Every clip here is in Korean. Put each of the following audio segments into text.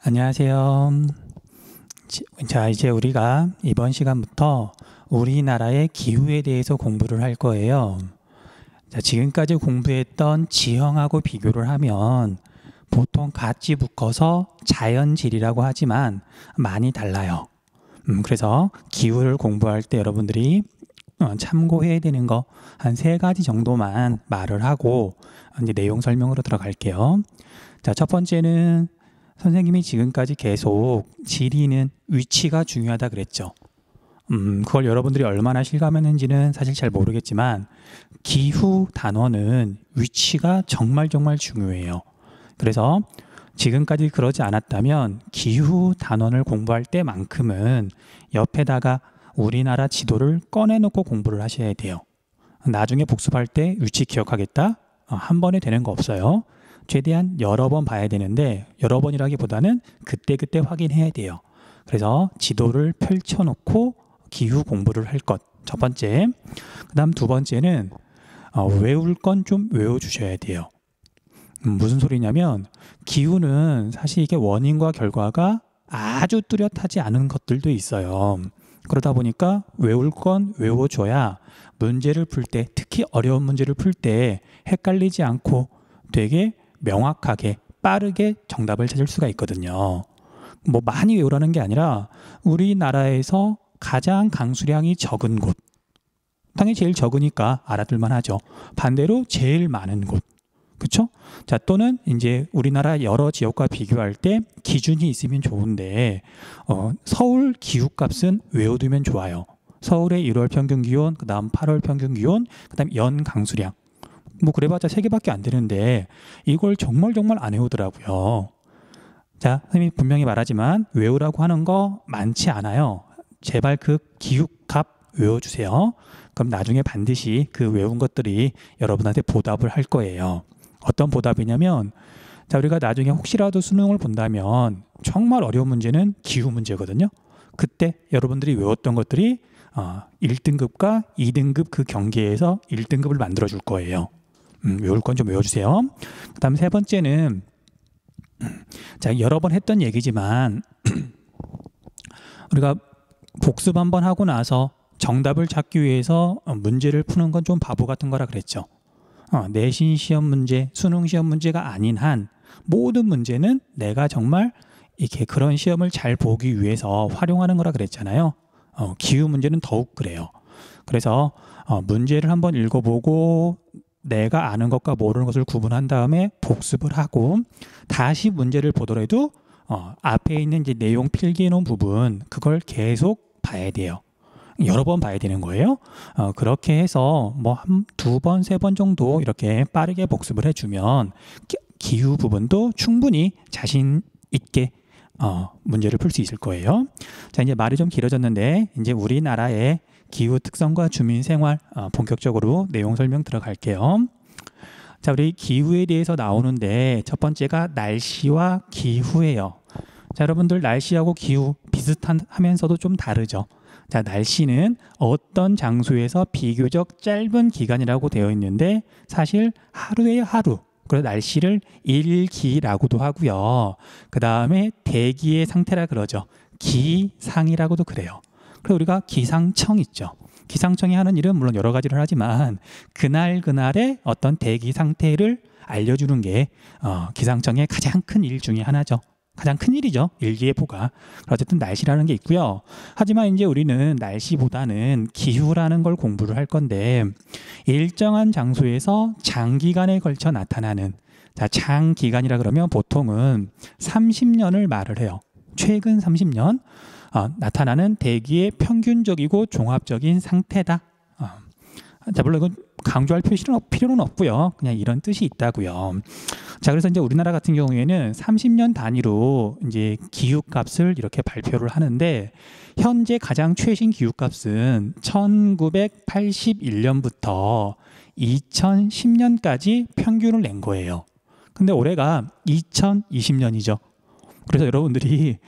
안녕하세요. 자, 이제 우리가 이번 시간부터 우리나라의 기후에 대해서 공부를 할 거예요. 자, 지금까지 공부했던 지형하고 비교를 하면 보통 같이 묶어서 자연지리라고 하지만 많이 달라요. 그래서 기후를 공부할 때 여러분들이 참고해야 되는 거 한 3가지 정도만 말을 하고 이제 내용 설명으로 들어갈게요. 자, 첫 번째는 선생님이 지금까지 계속 지리는 위치가 중요하다 그랬죠. 그걸 여러분들이 얼마나 실감했는지는 사실 잘 모르겠지만 기후 단어는 위치가 정말 중요해요. 그래서 지금까지 그러지 않았다면 기후 단원을 공부할 때만큼은 옆에다가 우리나라 지도를 꺼내놓고 공부를 하셔야 돼요. 나중에 복습할 때 위치 기억하겠다? 한 번에 되는 거 없어요. 최대한 여러 번 봐야 되는데 여러 번이라기보다는 그때그때 확인해야 돼요. 그래서 지도를 펼쳐놓고 기후 공부를 할 것. 첫 번째. 그 다음 두 번째는 외울 건 좀 외워주셔야 돼요. 무슨 소리냐면 기후는 사실 이게 원인과 결과가 아주 뚜렷하지 않은 것들도 있어요. 그러다 보니까 외울 건 외워줘야 문제를 풀 때, 특히 어려운 문제를 풀 때 헷갈리지 않고 되게 명확하게 빠르게 정답을 찾을 수가 있거든요. 뭐 많이 외우라는 게 아니라 우리나라에서 가장 강수량이 적은 곳, 당연히 제일 적으니까 알아들만 하죠. 반대로 제일 많은 곳, 그렇죠? 자, 또는 이제 우리나라 여러 지역과 비교할 때 기준이 있으면 좋은데 서울 기후값은 외워두면 좋아요. 서울의 1월 평균 기온, 그 다음 8월 평균 기온, 그 다음 연 강수량. 뭐 그래봤자 3개밖에 안 되는데 이걸 정말 안 외우더라고요. 자, 선생님이 분명히 말하지만 외우라고 하는 거 많지 않아요. 제발 그 기후값 외워주세요. 그럼 나중에 반드시 그 외운 것들이 여러분한테 보답을 할 거예요. 어떤 보답이냐면, 자, 우리가 나중에 혹시라도 수능을 본다면 정말 어려운 문제는 기후 문제거든요. 그때 여러분들이 외웠던 것들이 1등급과 2등급 그 경계에서 1등급을 만들어 줄 거예요. 외울 건 좀 외워주세요. 그 다음 세 번째는, 자, 여러 번 했던 얘기지만 우리가 복습 한번 하고 나서 정답을 찾기 위해서 문제를 푸는 건 좀 바보 같은 거라 그랬죠. 내신 시험 문제, 수능 시험 문제가 아닌 한 모든 문제는 내가 정말 이렇게 그런 시험을 잘 보기 위해서 활용하는 거라 그랬잖아요. 기후 문제는 더욱 그래요. 그래서 문제를 한번 읽어보고 내가 아는 것과 모르는 것을 구분한 다음에 복습을 하고 다시 문제를 보더라도 앞에 있는 이제 내용 필기해 놓은 부분, 그걸 계속 봐야 돼요. 여러 번 봐야 되는 거예요. 그렇게 해서 뭐 한 2번, 3번 정도 이렇게 빠르게 복습을 해주면 기후 부분도 충분히 자신 있게 문제를 풀 수 있을 거예요. 자, 이제 말이 좀 길어졌는데 이제 우리나라의 기후 특성과 주민 생활 본격적으로 내용 설명 들어갈게요. 자, 우리 기후에 대해서 나오는데 첫 번째가 날씨와 기후예요. 자, 여러분들 날씨하고 기후 비슷하면서도 좀 다르죠. 자, 날씨는 어떤 장소에서 비교적 짧은 기간이라고 되어 있는데 사실 하루에 하루, 그래서 날씨를 일기라고도 하고요. 그 다음에 대기의 상태라 그러죠. 기상이라고도 그래요. 그리고 우리가 기상청 있죠. 기상청이 하는 일은 물론 여러 가지를 하지만 그날의 어떤 대기 상태를 알려주는 게 기상청의 가장 큰 일 중에 하나죠. 가장 큰 일이죠. 일기예보가. 어쨌든 날씨라는 게 있고요. 하지만 이제 우리는 날씨보다는 기후라는 걸 공부를 할 건데 일정한 장소에서 장기간에 걸쳐 나타나는, 자, 장기간이라 그러면 보통은 30년을 말을 해요. 최근 30년 나타나는 대기의 평균적이고 종합적인 상태다. 자, 물론 이건 강조할 필요는 없고요. 그냥 이런 뜻이 있다고요. 자, 그래서 이제 우리나라 같은 경우에는 30년 단위로 이제 기후값을 이렇게 발표를 하는데 현재 가장 최신 기후값은 1981년부터 2010년까지 평균을 낸 거예요. 근데 올해가 2020년이죠. 그래서 여러분들이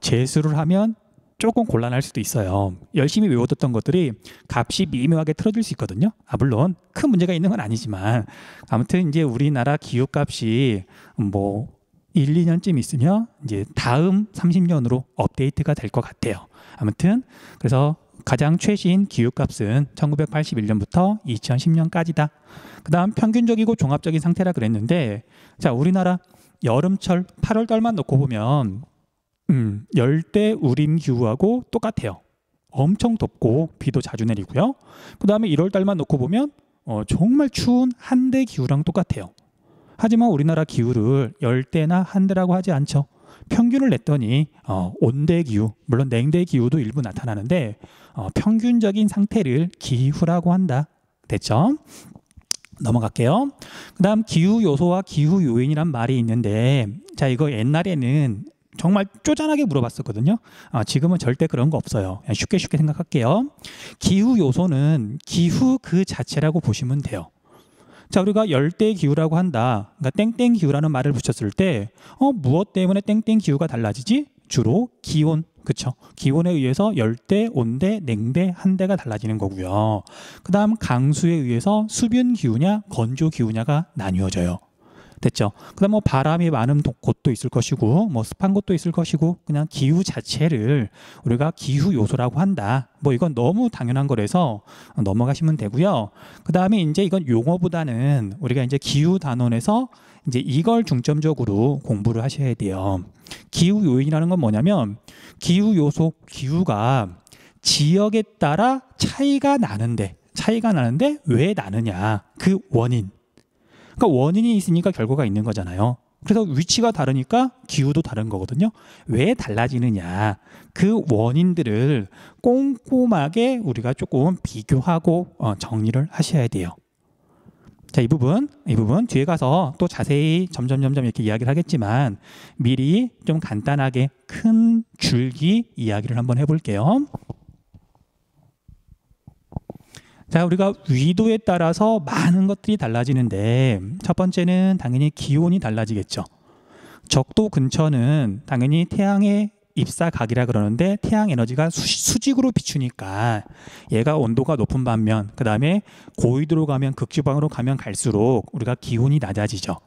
재수를 하면 조금 곤란할 수도 있어요. 열심히 외워뒀던 것들이 값이 미묘하게 틀어질 수 있거든요. 물론 큰 문제가 있는 건 아니지만 아무튼 이제 우리나라 기후값이 뭐 1, 2년쯤 있으면 이제 다음 30년으로 업데이트가 될 것 같아요. 아무튼 그래서 가장 최신 기후값은 1981년부터 2010년까지다. 그 다음 평균적이고 종합적인 상태라 그랬는데, 자, 우리나라 여름철 8월 달만 놓고 보면 열대 우림 기후하고 똑같아요. 엄청 덥고 비도 자주 내리고요. 그 다음에 1월 달만 놓고 보면 정말 추운 한대 기후랑 똑같아요. 하지만 우리나라 기후를 열대나 한대라고 하지 않죠. 평균을 냈더니 온대 기후, 물론 냉대 기후도 일부 나타나는데 평균적인 상태를 기후라고 한다. 됐죠? 넘어갈게요. 그 다음 기후 요소와 기후 요인이란 말이 있는데, 자, 이거 옛날에는 정말 쪼잔하게 물어봤었거든요. 지금은 절대 그런 거 없어요. 그냥 쉽게 생각할게요. 기후 요소는 기후 그 자체라고 보시면 돼요. 자, 우리가 열대 기후라고 한다. 그러니까 땡땡 기후라는 말을 붙였을 때 무엇 때문에 땡땡 기후가 달라지지? 주로 기온, 그쵸? 기온에 의해서 열대, 온대, 냉대, 한대가 달라지는 거고요. 그 다음 강수에 의해서 수분 기후냐, 건조 기후냐가 나뉘어져요. 됐죠? 그 다음 뭐 바람이 많은 곳도 있을 것이고, 뭐 습한 곳도 있을 것이고, 그냥 기후 자체를 우리가 기후 요소라고 한다. 뭐 이건 너무 당연한 거라서 넘어가시면 되고요. 그 다음에 이제 이건 용어보다는 우리가 이제 기후 단원에서 이제 이걸 중점적으로 공부를 하셔야 돼요. 기후 요인이라는 건 뭐냐면, 기후 요소, 기후가 지역에 따라 차이가 나는데 왜 나느냐, 그 원인. 그러니까 원인이 있으니까 결과가 있는 거잖아요. 그래서 위치가 다르니까 기후도 다른 거거든요. 왜 달라지느냐, 그 원인들을 꼼꼼하게 우리가 조금 비교하고 정리를 하셔야 돼요. 자, 이 부분 뒤에 가서 또 자세히 점점 이렇게 이야기를 하겠지만 미리 좀 간단하게 큰 줄기 이야기를 한번 해볼게요. 자, 우리가 위도에 따라서 많은 것들이 달라지는데, 첫 번째는 당연히 기온이 달라지겠죠. 적도 근처는 당연히 태양의 입사각이라 그러는데, 태양 에너지가 수직으로 비추니까 얘가 온도가 높은 반면, 그 다음에 고위도로 가면, 극지방으로 가면 갈수록 우리가 기온이 낮아지죠.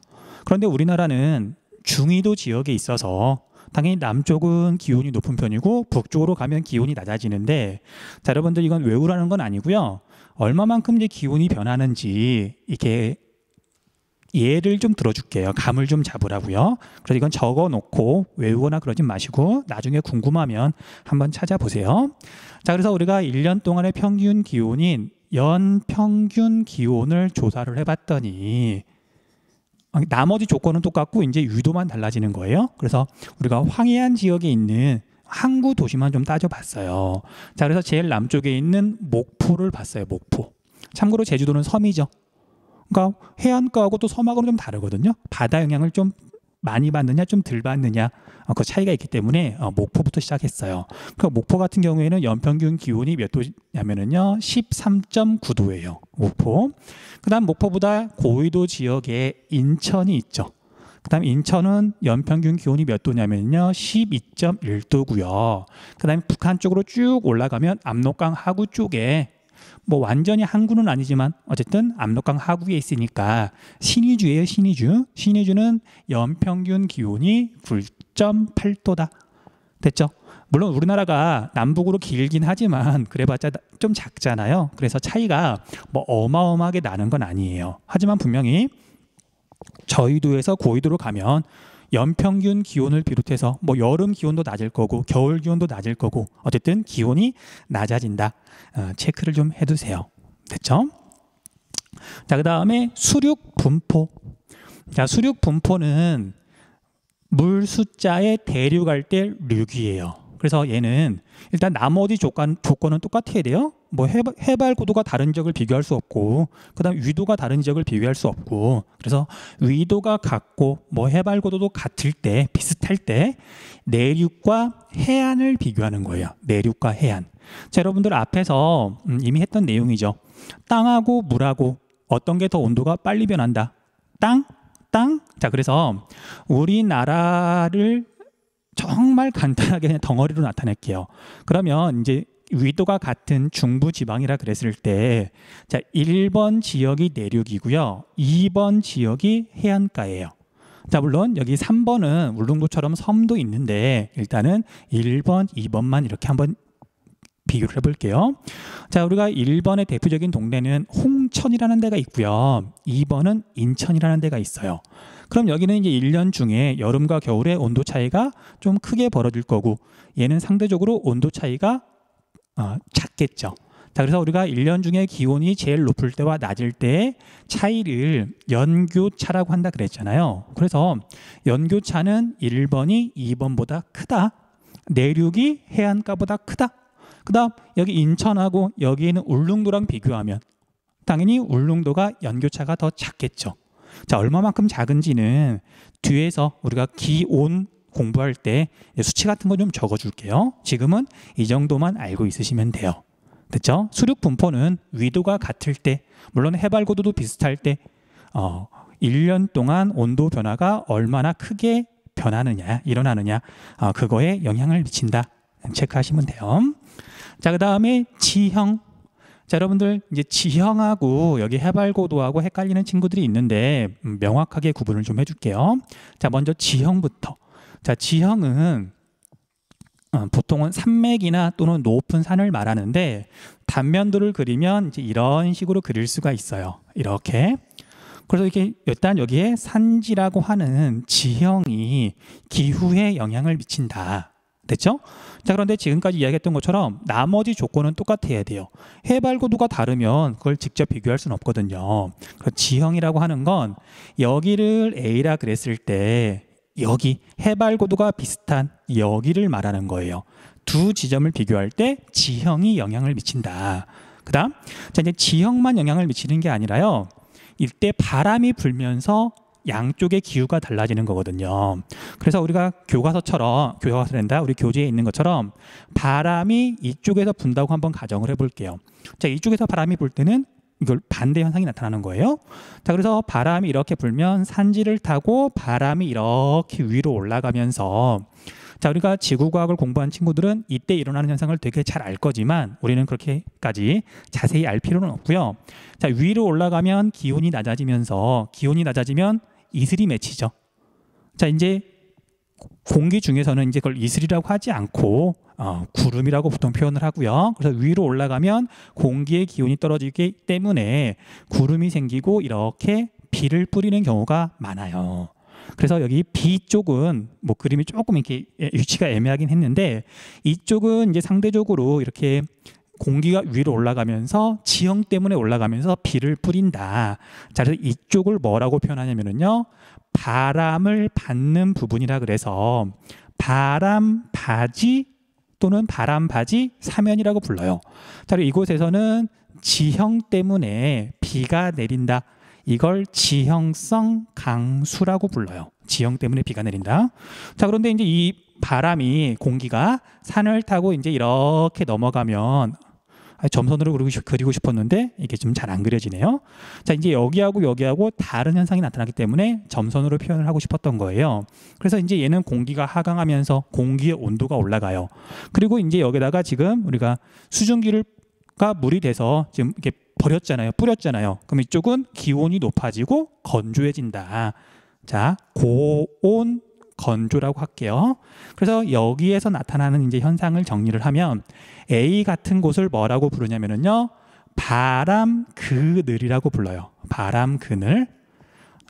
그런데 우리나라는 중위도 지역에 있어서 당연히 남쪽은 기온이 높은 편이고 북쪽으로 가면 기온이 낮아지는데, 자, 여러분들 이건 외우라는 건 아니고요. 얼마만큼 이제 기온이 변하는지 이렇게 예를 좀 들어줄게요. 감을 좀 잡으라고요. 그래서 이건 적어놓고 외우거나 그러지 마시고 나중에 궁금하면 한번 찾아보세요. 자, 그래서 우리가 1년 동안의 평균 기온인 연평균 기온을 조사를 해봤더니 나머지 조건은 똑같고 이제 유도만 달라지는 거예요. 그래서 우리가 황해안 지역에 있는 항구 도시만 좀 따져봤어요. 자, 그래서 제일 남쪽에 있는 목포를 봤어요. 목포. 참고로 제주도는 섬이죠. 그러니까 해안가하고 또 섬하고는 좀 다르거든요. 바다 영향을 좀 많이 받느냐 좀 덜 받느냐 그 차이가 있기 때문에 목포부터 시작했어요. 그러니까 목포 같은 경우에는 연평균 기온이 몇 도냐면은요 13.9도예요. 목포. 그다음 목포보다 고위도 지역에 인천이 있죠. 그다음 인천은 연평균 기온이 몇 도냐면요 12.1도고요. 그다음에 북한 쪽으로 쭉 올라가면 압록강 하구 쪽에 뭐 완전히 항구는 아니지만 어쨌든 압록강 하구에 있으니까 신의주예요. 신의주는 연평균 기온이 9.8도다. 됐죠? 물론 우리나라가 남북으로 길긴 하지만 그래봤자 좀 작잖아요. 그래서 차이가 뭐 어마어마하게 나는 건 아니에요. 하지만 분명히 저위도에서 고위도로 가면 연평균 기온을 비롯해서 뭐 여름 기온도 낮을 거고 겨울 기온도 낮을 거고 어쨌든 기온이 낮아진다. 체크를 좀 해두세요. 됐죠? 자, 그 다음에 수륙 분포. 자, 수륙 분포는 물 숫자의 대륙할 때 륙이에요. 그래서 얘는 일단 나머지 조건은 똑같아야 돼요. 뭐 해발 고도가 다른 지역을 비교할 수 없고, 그다음 위도가 다른 지역을 비교할 수 없고, 그래서 위도가 같고 뭐 해발 고도도 같을 때 비슷할 때 내륙과 해안을 비교하는 거예요. 내륙과 해안. 자, 여러분들 앞에서 이미 했던 내용이죠. 땅하고 물하고 어떤 게 더 온도가 빨리 변한다? 땅. 자, 그래서 우리나라를 정말 간단하게 그냥 덩어리로 나타낼게요. 그러면 이제 위도가 같은 중부지방이라 그랬을 때, 자, 1번 지역이 내륙이고요. 2번 지역이 해안가예요. 자, 물론 여기 3번은 울릉도처럼 섬도 있는데 일단은 1번, 2번만 이렇게 한번 비교를 해볼게요. 자, 우리가 1번의 대표적인 동네는 홍천이라는 데가 있고요. 2번은 인천이라는 데가 있어요. 그럼 여기는 이제 1년 중에 여름과 겨울에 온도 차이가 좀 크게 벌어질 거고 얘는 상대적으로 온도 차이가 작겠죠. 자, 그래서 우리가 1년 중에 기온이 제일 높을 때와 낮을 때의 차이를 연교차라고 한다 그랬잖아요. 그래서 연교차는 1번이 2번보다 크다. 내륙이 해안가보다 크다. 그 다음 여기 인천하고 여기에는 울릉도랑 비교하면 당연히 울릉도가 연교차가 더 작겠죠. 자, 얼마만큼 작은지는 뒤에서 우리가 기온 공부할 때 수치 같은 거 좀 적어줄게요. 지금은 이 정도만 알고 있으시면 돼요. 됐죠? 수륙 분포는 위도가 같을 때, 물론 해발 고도도 비슷할 때 1년 동안 온도 변화가 얼마나 크게 변하느냐, 일어나느냐, 그거에 영향을 미친다. 체크하시면 돼요. 자, 그 다음에 지형. 자, 여러분들 이제 지형하고 여기 해발 고도하고 헷갈리는 친구들이 있는데 명확하게 구분을 좀 해줄게요. 자, 먼저 지형부터. 자, 지형은 보통은 산맥이나 또는 높은 산을 말하는데 단면도를 그리면 이제 이런 식으로 그릴 수가 있어요. 이렇게. 그래서 이게 일단 여기에 산지라고 하는 지형이 기후에 영향을 미친다. 됐죠? 자, 그런데 지금까지 이야기했던 것처럼 나머지 조건은 똑같아야 돼요. 해발 고도가 다르면 그걸 직접 비교할 수는 없거든요. 지형이라고 하는 건 여기를 A라 그랬을 때 여기 해발 고도가 비슷한 여기를 말하는 거예요. 두 지점을 비교할 때 지형이 영향을 미친다. 그다음, 자, 이제 지형만 영향을 미치는 게 아니라요. 이때 바람이 불면서 양쪽의 기후가 달라지는 거거든요. 그래서 우리가 교과서란다. 우리 교재에 있는 것처럼 바람이 이쪽에서 분다고 한번 가정을 해볼게요. 자, 이쪽에서 바람이 불 때는 이걸 반대 현상이 나타나는 거예요. 자, 그래서 바람이 이렇게 불면 산지를 타고 바람이 이렇게 위로 올라가면서, 자, 우리가 지구과학을 공부한 친구들은 이때 일어나는 현상을 되게 잘 알 거지만 우리는 그렇게까지 자세히 알 필요는 없고요. 자, 위로 올라가면 기온이 낮아지면서 이슬이 맺히죠. 자, 이제 공기 중에서는 이제 그걸 이슬이라고 하지 않고 구름이라고 보통 표현을 하고요. 그래서 위로 올라가면 공기의 기온이 떨어지기 때문에 구름이 생기고 이렇게 비를 뿌리는 경우가 많아요. 그래서 여기 B 쪽은 뭐 그림이 조금 이렇게 위치가 애매하긴 했는데 이쪽은 이제 상대적으로 이렇게 공기가 위로 올라가면서 지형 때문에 올라가면서 비를 뿌린다. 자, 그래서 이쪽을 뭐라고 표현하냐면요, 바람을 받는 부분이라 그래서 바람바지 또는 바람바지 사면이라고 불러요. 자, 그리고 이곳에서는 지형 때문에 비가 내린다. 이걸 지형성 강수라고 불러요. 지형 때문에 비가 내린다. 자, 그런데 이제 이 바람이 공기가 산을 타고 이제 이렇게 넘어가면 점선으로 그리고 싶었는데 이게 좀 잘 안 그려지네요. 자, 이제 여기하고 다른 현상이 나타나기 때문에 점선으로 표현을 하고 싶었던 거예요. 그래서 이제 얘는 공기가 하강하면서 공기의 온도가 올라가요. 그리고 이제 여기다가 지금 우리가 수증기가 물이 돼서 지금 이렇게 뿌렸잖아요. 그럼 이쪽은 기온이 높아지고 건조해진다. 자, 고온 건조라고 할게요. 그래서 여기에서 나타나는 이제 현상을 정리를 하면 A 같은 곳을 뭐라고 부르냐면요, 바람 그늘이라고 불러요. 바람 그늘.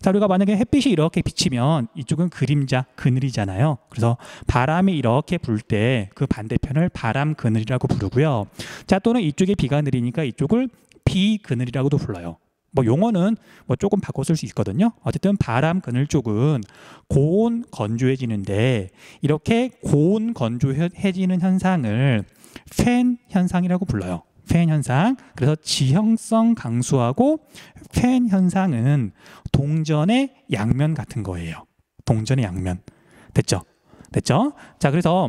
자, 우리가 만약에 햇빛이 이렇게 비치면 이쪽은 그림자 그늘이잖아요. 그래서 바람이 이렇게 불 때 그 반대편을 바람 그늘이라고 부르고요. 자, 또는 이쪽에 비가 내리니까 이쪽을 비 그늘이라고도 불러요. 뭐 용어는 뭐 조금 바꿔 쓸 수 있거든요. 어쨌든 바람 그늘 쪽은 고온 건조해지는데 이렇게 고온 건조해지는 현상을 팬 현상이라고 불러요. 팬 현상. 그래서 지형성 강수하고 팬 현상은 동전의 양면 같은 거예요. 동전의 양면. 됐죠? 자, 그래서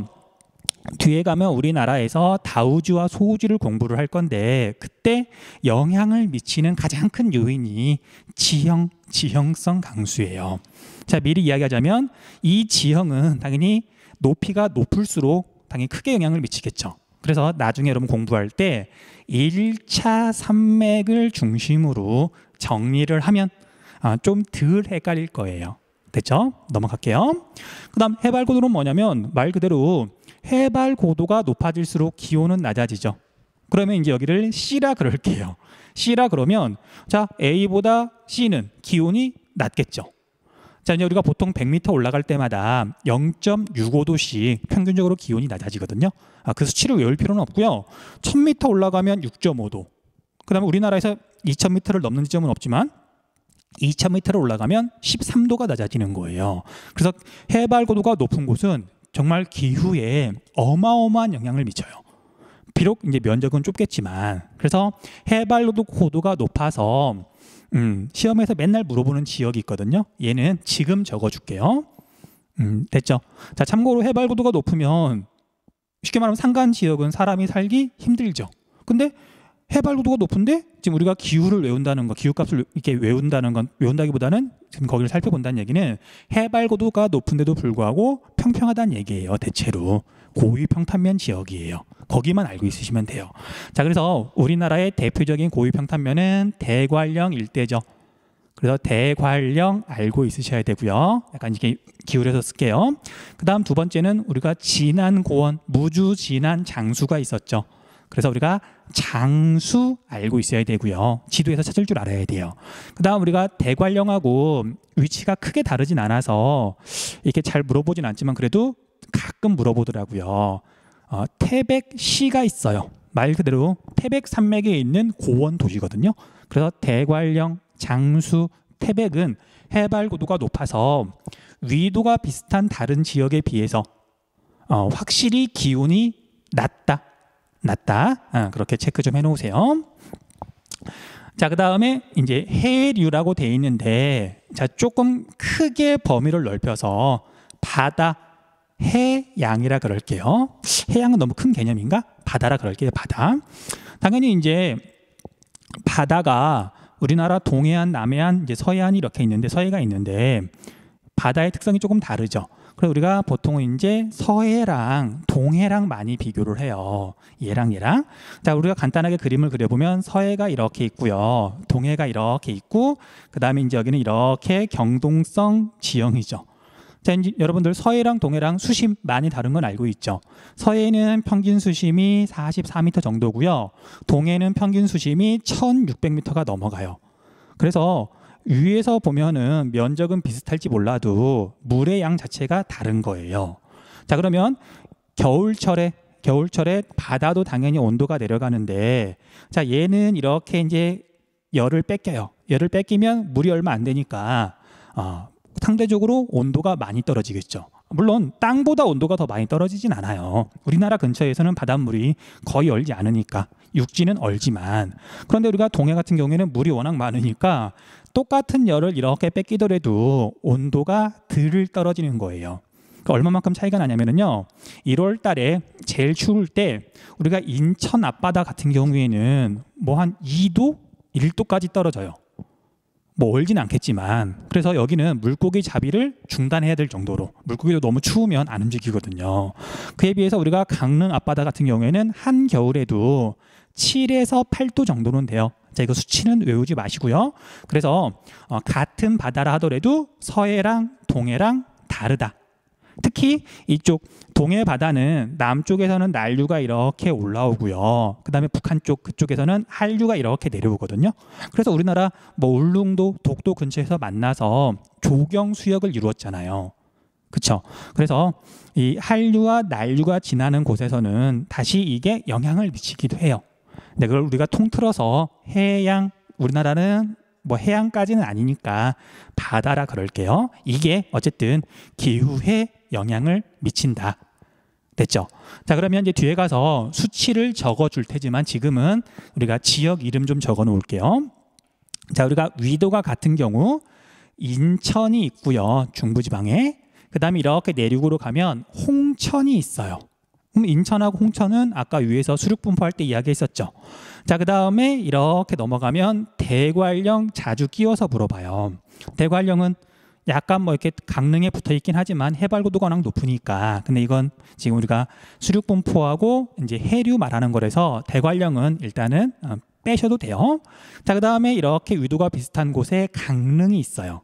뒤에 가면 우리나라에서 다우지와 소우지를 공부를 할 건데 그때 영향을 미치는 가장 큰 요인이 지형성 강수예요. 자, 미리 이야기하자면 이 지형은 당연히 높이가 높을수록 당연히 크게 영향을 미치겠죠. 그래서 나중에 여러분 공부할 때 1차 산맥을 중심으로 정리를 하면 좀 덜 헷갈릴 거예요. 됐죠? 넘어갈게요. 그 다음 해발 고도는 뭐냐면 말 그대로 해발 고도가 높아질수록 기온은 낮아지죠. 그러면 이제 여기를 C라 그럴게요. C라 그러면 자, A보다 C는 기온이 낮겠죠. 자, 이제 우리가 보통 100m 올라갈 때마다 0.65도씩 평균적으로 기온이 낮아지거든요. 그 수치를 외울 필요는 없고요. 1000m 올라가면 6.5도. 그다음에 우리나라에서 2000m를 넘는 지점은 없지만 2000m를 올라가면 13도가 낮아지는 거예요. 그래서 해발 고도가 높은 곳은 정말 기후에 어마어마한 영향을 미쳐요. 비록 이제 면적은 좁겠지만, 그래서 해발 고도가 높아서 시험에서 맨날 물어보는 지역이 있거든요. 얘는 지금 적어줄게요. 됐죠? 자, 참고로 해발 고도가 높으면 쉽게 말하면 산간 지역은 사람이 살기 힘들죠. 근데 해발 고도가 높은데 지금 우리가 기후를 외운다는 거, 기후값을 이렇게 외운다는 건, 외운다기보다는 지금 거기를 살펴본다는 얘기는 해발 고도가 높은데도 불구하고 평평하다는 얘기예요. 대체로 고위 평탄면 지역이에요. 거기만 알고 있으시면 돼요. 자, 그래서 우리나라의 대표적인 고위 평탄면은 대관령 일대죠. 그래서 대관령 알고 있으셔야 되고요. 약간 이렇게 기울여서 쓸게요. 그 다음 두 번째는 우리가 진안 고원, 무주 진안 장수가 있었죠. 그래서 우리가 장수 알고 있어야 되고요. 지도에서 찾을 줄 알아야 돼요. 그 다음 우리가 대관령하고 위치가 크게 다르진 않아서 이렇게 잘 물어보진 않지만 그래도 가끔 물어보더라고요. 태백시가 있어요. 말 그대로 태백 산맥에 있는 고원 도시거든요. 그래서 대관령, 장수, 태백은 해발 고도가 높아서 위도가 비슷한 다른 지역에 비해서 확실히 기온이 낮다. 그렇게 체크 좀 해놓으세요. 자, 그 다음에 이제 해류라고 돼 있는데, 자, 조금 크게 범위를 넓혀서 바다, 해양이라 그럴게요. 해양은 너무 큰 개념인가? 바다라 그럴게요. 바다. 당연히 이제 바다가 우리나라 동해안, 남해안, 이제 서해안이 이렇게 있는데, 서해가 있는데 바다의 특성이 조금 다르죠. 그래서 우리가 보통은 이제 서해랑 동해랑 많이 비교를 해요. 얘랑. 자, 우리가 간단하게 그림을 그려보면 서해가 이렇게 있고요. 동해가 이렇게 있고, 그 다음에 이제 여기는 이렇게 경동성 지형이죠. 자, 이제 여러분들 서해랑 동해랑 수심 많이 다른 건 알고 있죠. 서해는 평균 수심이 44m 정도고요. 동해는 평균 수심이 1600m가 넘어가요. 그래서 위에서 보면은 면적은 비슷할지 몰라도 물의 양 자체가 다른 거예요. 자, 그러면 겨울철에 바다도 당연히 온도가 내려가는데, 자, 얘는 이렇게 이제 열을 뺏겨요. 열을 뺏기면 물이 얼마 안 되니까 상대적으로 온도가 많이 떨어지겠죠. 물론 땅보다 온도가 더 많이 떨어지진 않아요. 우리나라 근처에서는 바닷물이 거의 얼지 않으니까, 육지는 얼지만, 그런데 우리가 동해 같은 경우에는 물이 워낙 많으니까 똑같은 열을 이렇게 뺏기더라도 온도가 덜 떨어지는 거예요. 그러니까 얼마만큼 차이가 나냐면요, 1월 달에 제일 추울 때 우리가 인천 앞바다 같은 경우에는 뭐 한 2도, 1도까지 떨어져요. 뭐 얼진 않겠지만, 그래서 여기는 물고기 잡이를 중단해야 될 정도로, 물고기도 너무 추우면 안 움직이거든요. 그에 비해서 우리가 강릉 앞바다 같은 경우에는 한겨울에도 7에서 8도 정도는 돼요. 자, 이거 수치는 외우지 마시고요. 그래서 같은 바다라 하더라도 서해랑 동해랑 다르다. 특히 이쪽 동해 바다는 남쪽에서는 난류가 이렇게 올라오고요. 그 다음에 북한 쪽 그쪽에서는 한류가 이렇게 내려오거든요. 그래서 우리나라 뭐 울릉도, 독도 근처에서 만나서 조경 수역을 이루었잖아요. 그렇죠? 그래서 이 한류와 난류가 지나는 곳에서는 다시 이게 영향을 미치기도 해요. 근데 그걸 우리가 통틀어서 해양, 우리나라는 뭐 해양까지는 아니니까 바다라 그럴게요. 이게 어쨌든 기후에 영향을 미친다. 됐죠? 자, 그러면 이제 뒤에 가서 수치를 적어 줄 테지만 지금은 우리가 지역 이름 좀 적어 놓을게요. 자, 우리가 위도가 같은 경우 인천이 있고요. 중부지방에. 그 다음에 이렇게 내륙으로 가면 홍천이 있어요. 그럼 인천하고 홍천은 아까 위에서 수륙 분포할 때 이야기했었죠. 자, 그 다음에 이렇게 넘어가면 대관령 자주 끼워서 물어봐요. 대관령은 약간 뭐 이렇게 강릉에 붙어 있긴 하지만 해발 고도가 워낙 높으니까, 근데 이건 지금 우리가 수륙 분포하고 이제 해류 말하는 거라서 대관령은 일단은 빼셔도 돼요. 자, 그 다음에 이렇게 위도가 비슷한 곳에 강릉이 있어요.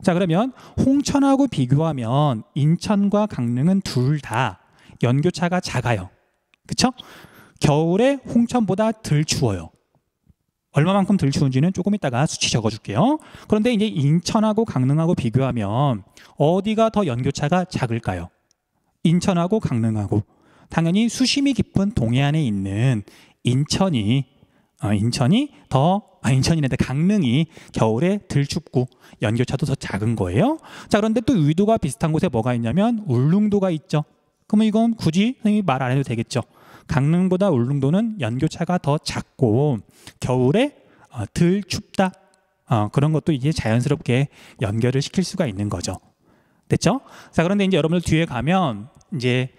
자, 그러면 홍천하고 비교하면 인천과 강릉은 둘 다 연교차가 작아요. 그쵸? 겨울에 홍천보다 덜 추워요. 얼마만큼 덜 추운지는 조금 이따가 수치 적어줄게요. 그런데 이제 인천하고 강릉하고 비교하면 어디가 더 연교차가 작을까요? 인천하고 강릉하고. 당연히 수심이 깊은 동해안에 있는 인천이란데 강릉이 겨울에 덜 춥고 연교차도 더 작은 거예요. 자, 그런데 또 위도가 비슷한 곳에 뭐가 있냐면 울릉도가 있죠. 그러면 이건 굳이 선생님이 말 안 해도 되겠죠. 강릉보다 울릉도는 연교차가 더 작고 겨울에 덜 춥다. 그런 것도 이제 자연스럽게 연결을 시킬 수가 있는 거죠. 됐죠? 자, 그런데 이제 여러분들 뒤에 가면 이제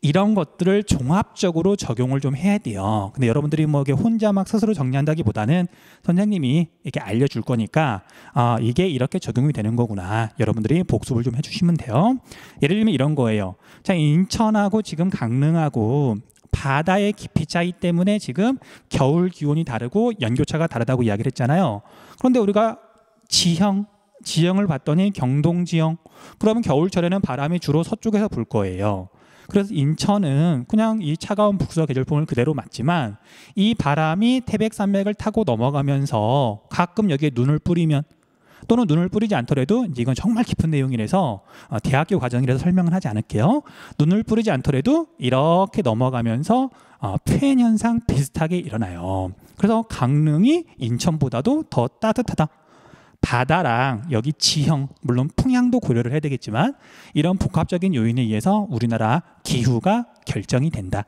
이런 것들을 종합적으로 적용을 좀 해야 돼요. 근데 여러분들이 뭐 이게 혼자 막 스스로 정리한다기보다는 선생님이 이렇게 알려줄 거니까 이게 이렇게 적용이 되는 거구나. 여러분들이 복습을 좀 해주시면 돼요. 예를 들면 이런 거예요. 자, 인천하고 지금 강릉하고 바다의 깊이 차이 때문에 지금 겨울 기온이 다르고 연교차가 다르다고 이야기를 했잖아요. 그런데 우리가 지형을 봤더니 경동지형. 그러면 겨울철에는 바람이 주로 서쪽에서 불 거예요. 그래서 인천은 그냥 이 차가운 북서 계절풍을 그대로 맞지만 이 바람이 태백산맥을 타고 넘어가면서 가끔 여기에 눈을 뿌리면 또는 눈을 뿌리지 않더라도 이건 정말 깊은 내용이라서 대학교 과정이라서 설명을 하지 않을게요. 눈을 뿌리지 않더라도 이렇게 넘어가면서 폐인 현상 비슷하게 일어나요. 그래서 강릉이 인천보다도 더 따뜻하다. 바다랑 여기 지형, 물론 풍향도 고려를 해야 되겠지만 이런 복합적인 요인에 의해서 우리나라 기후가 결정이 된다.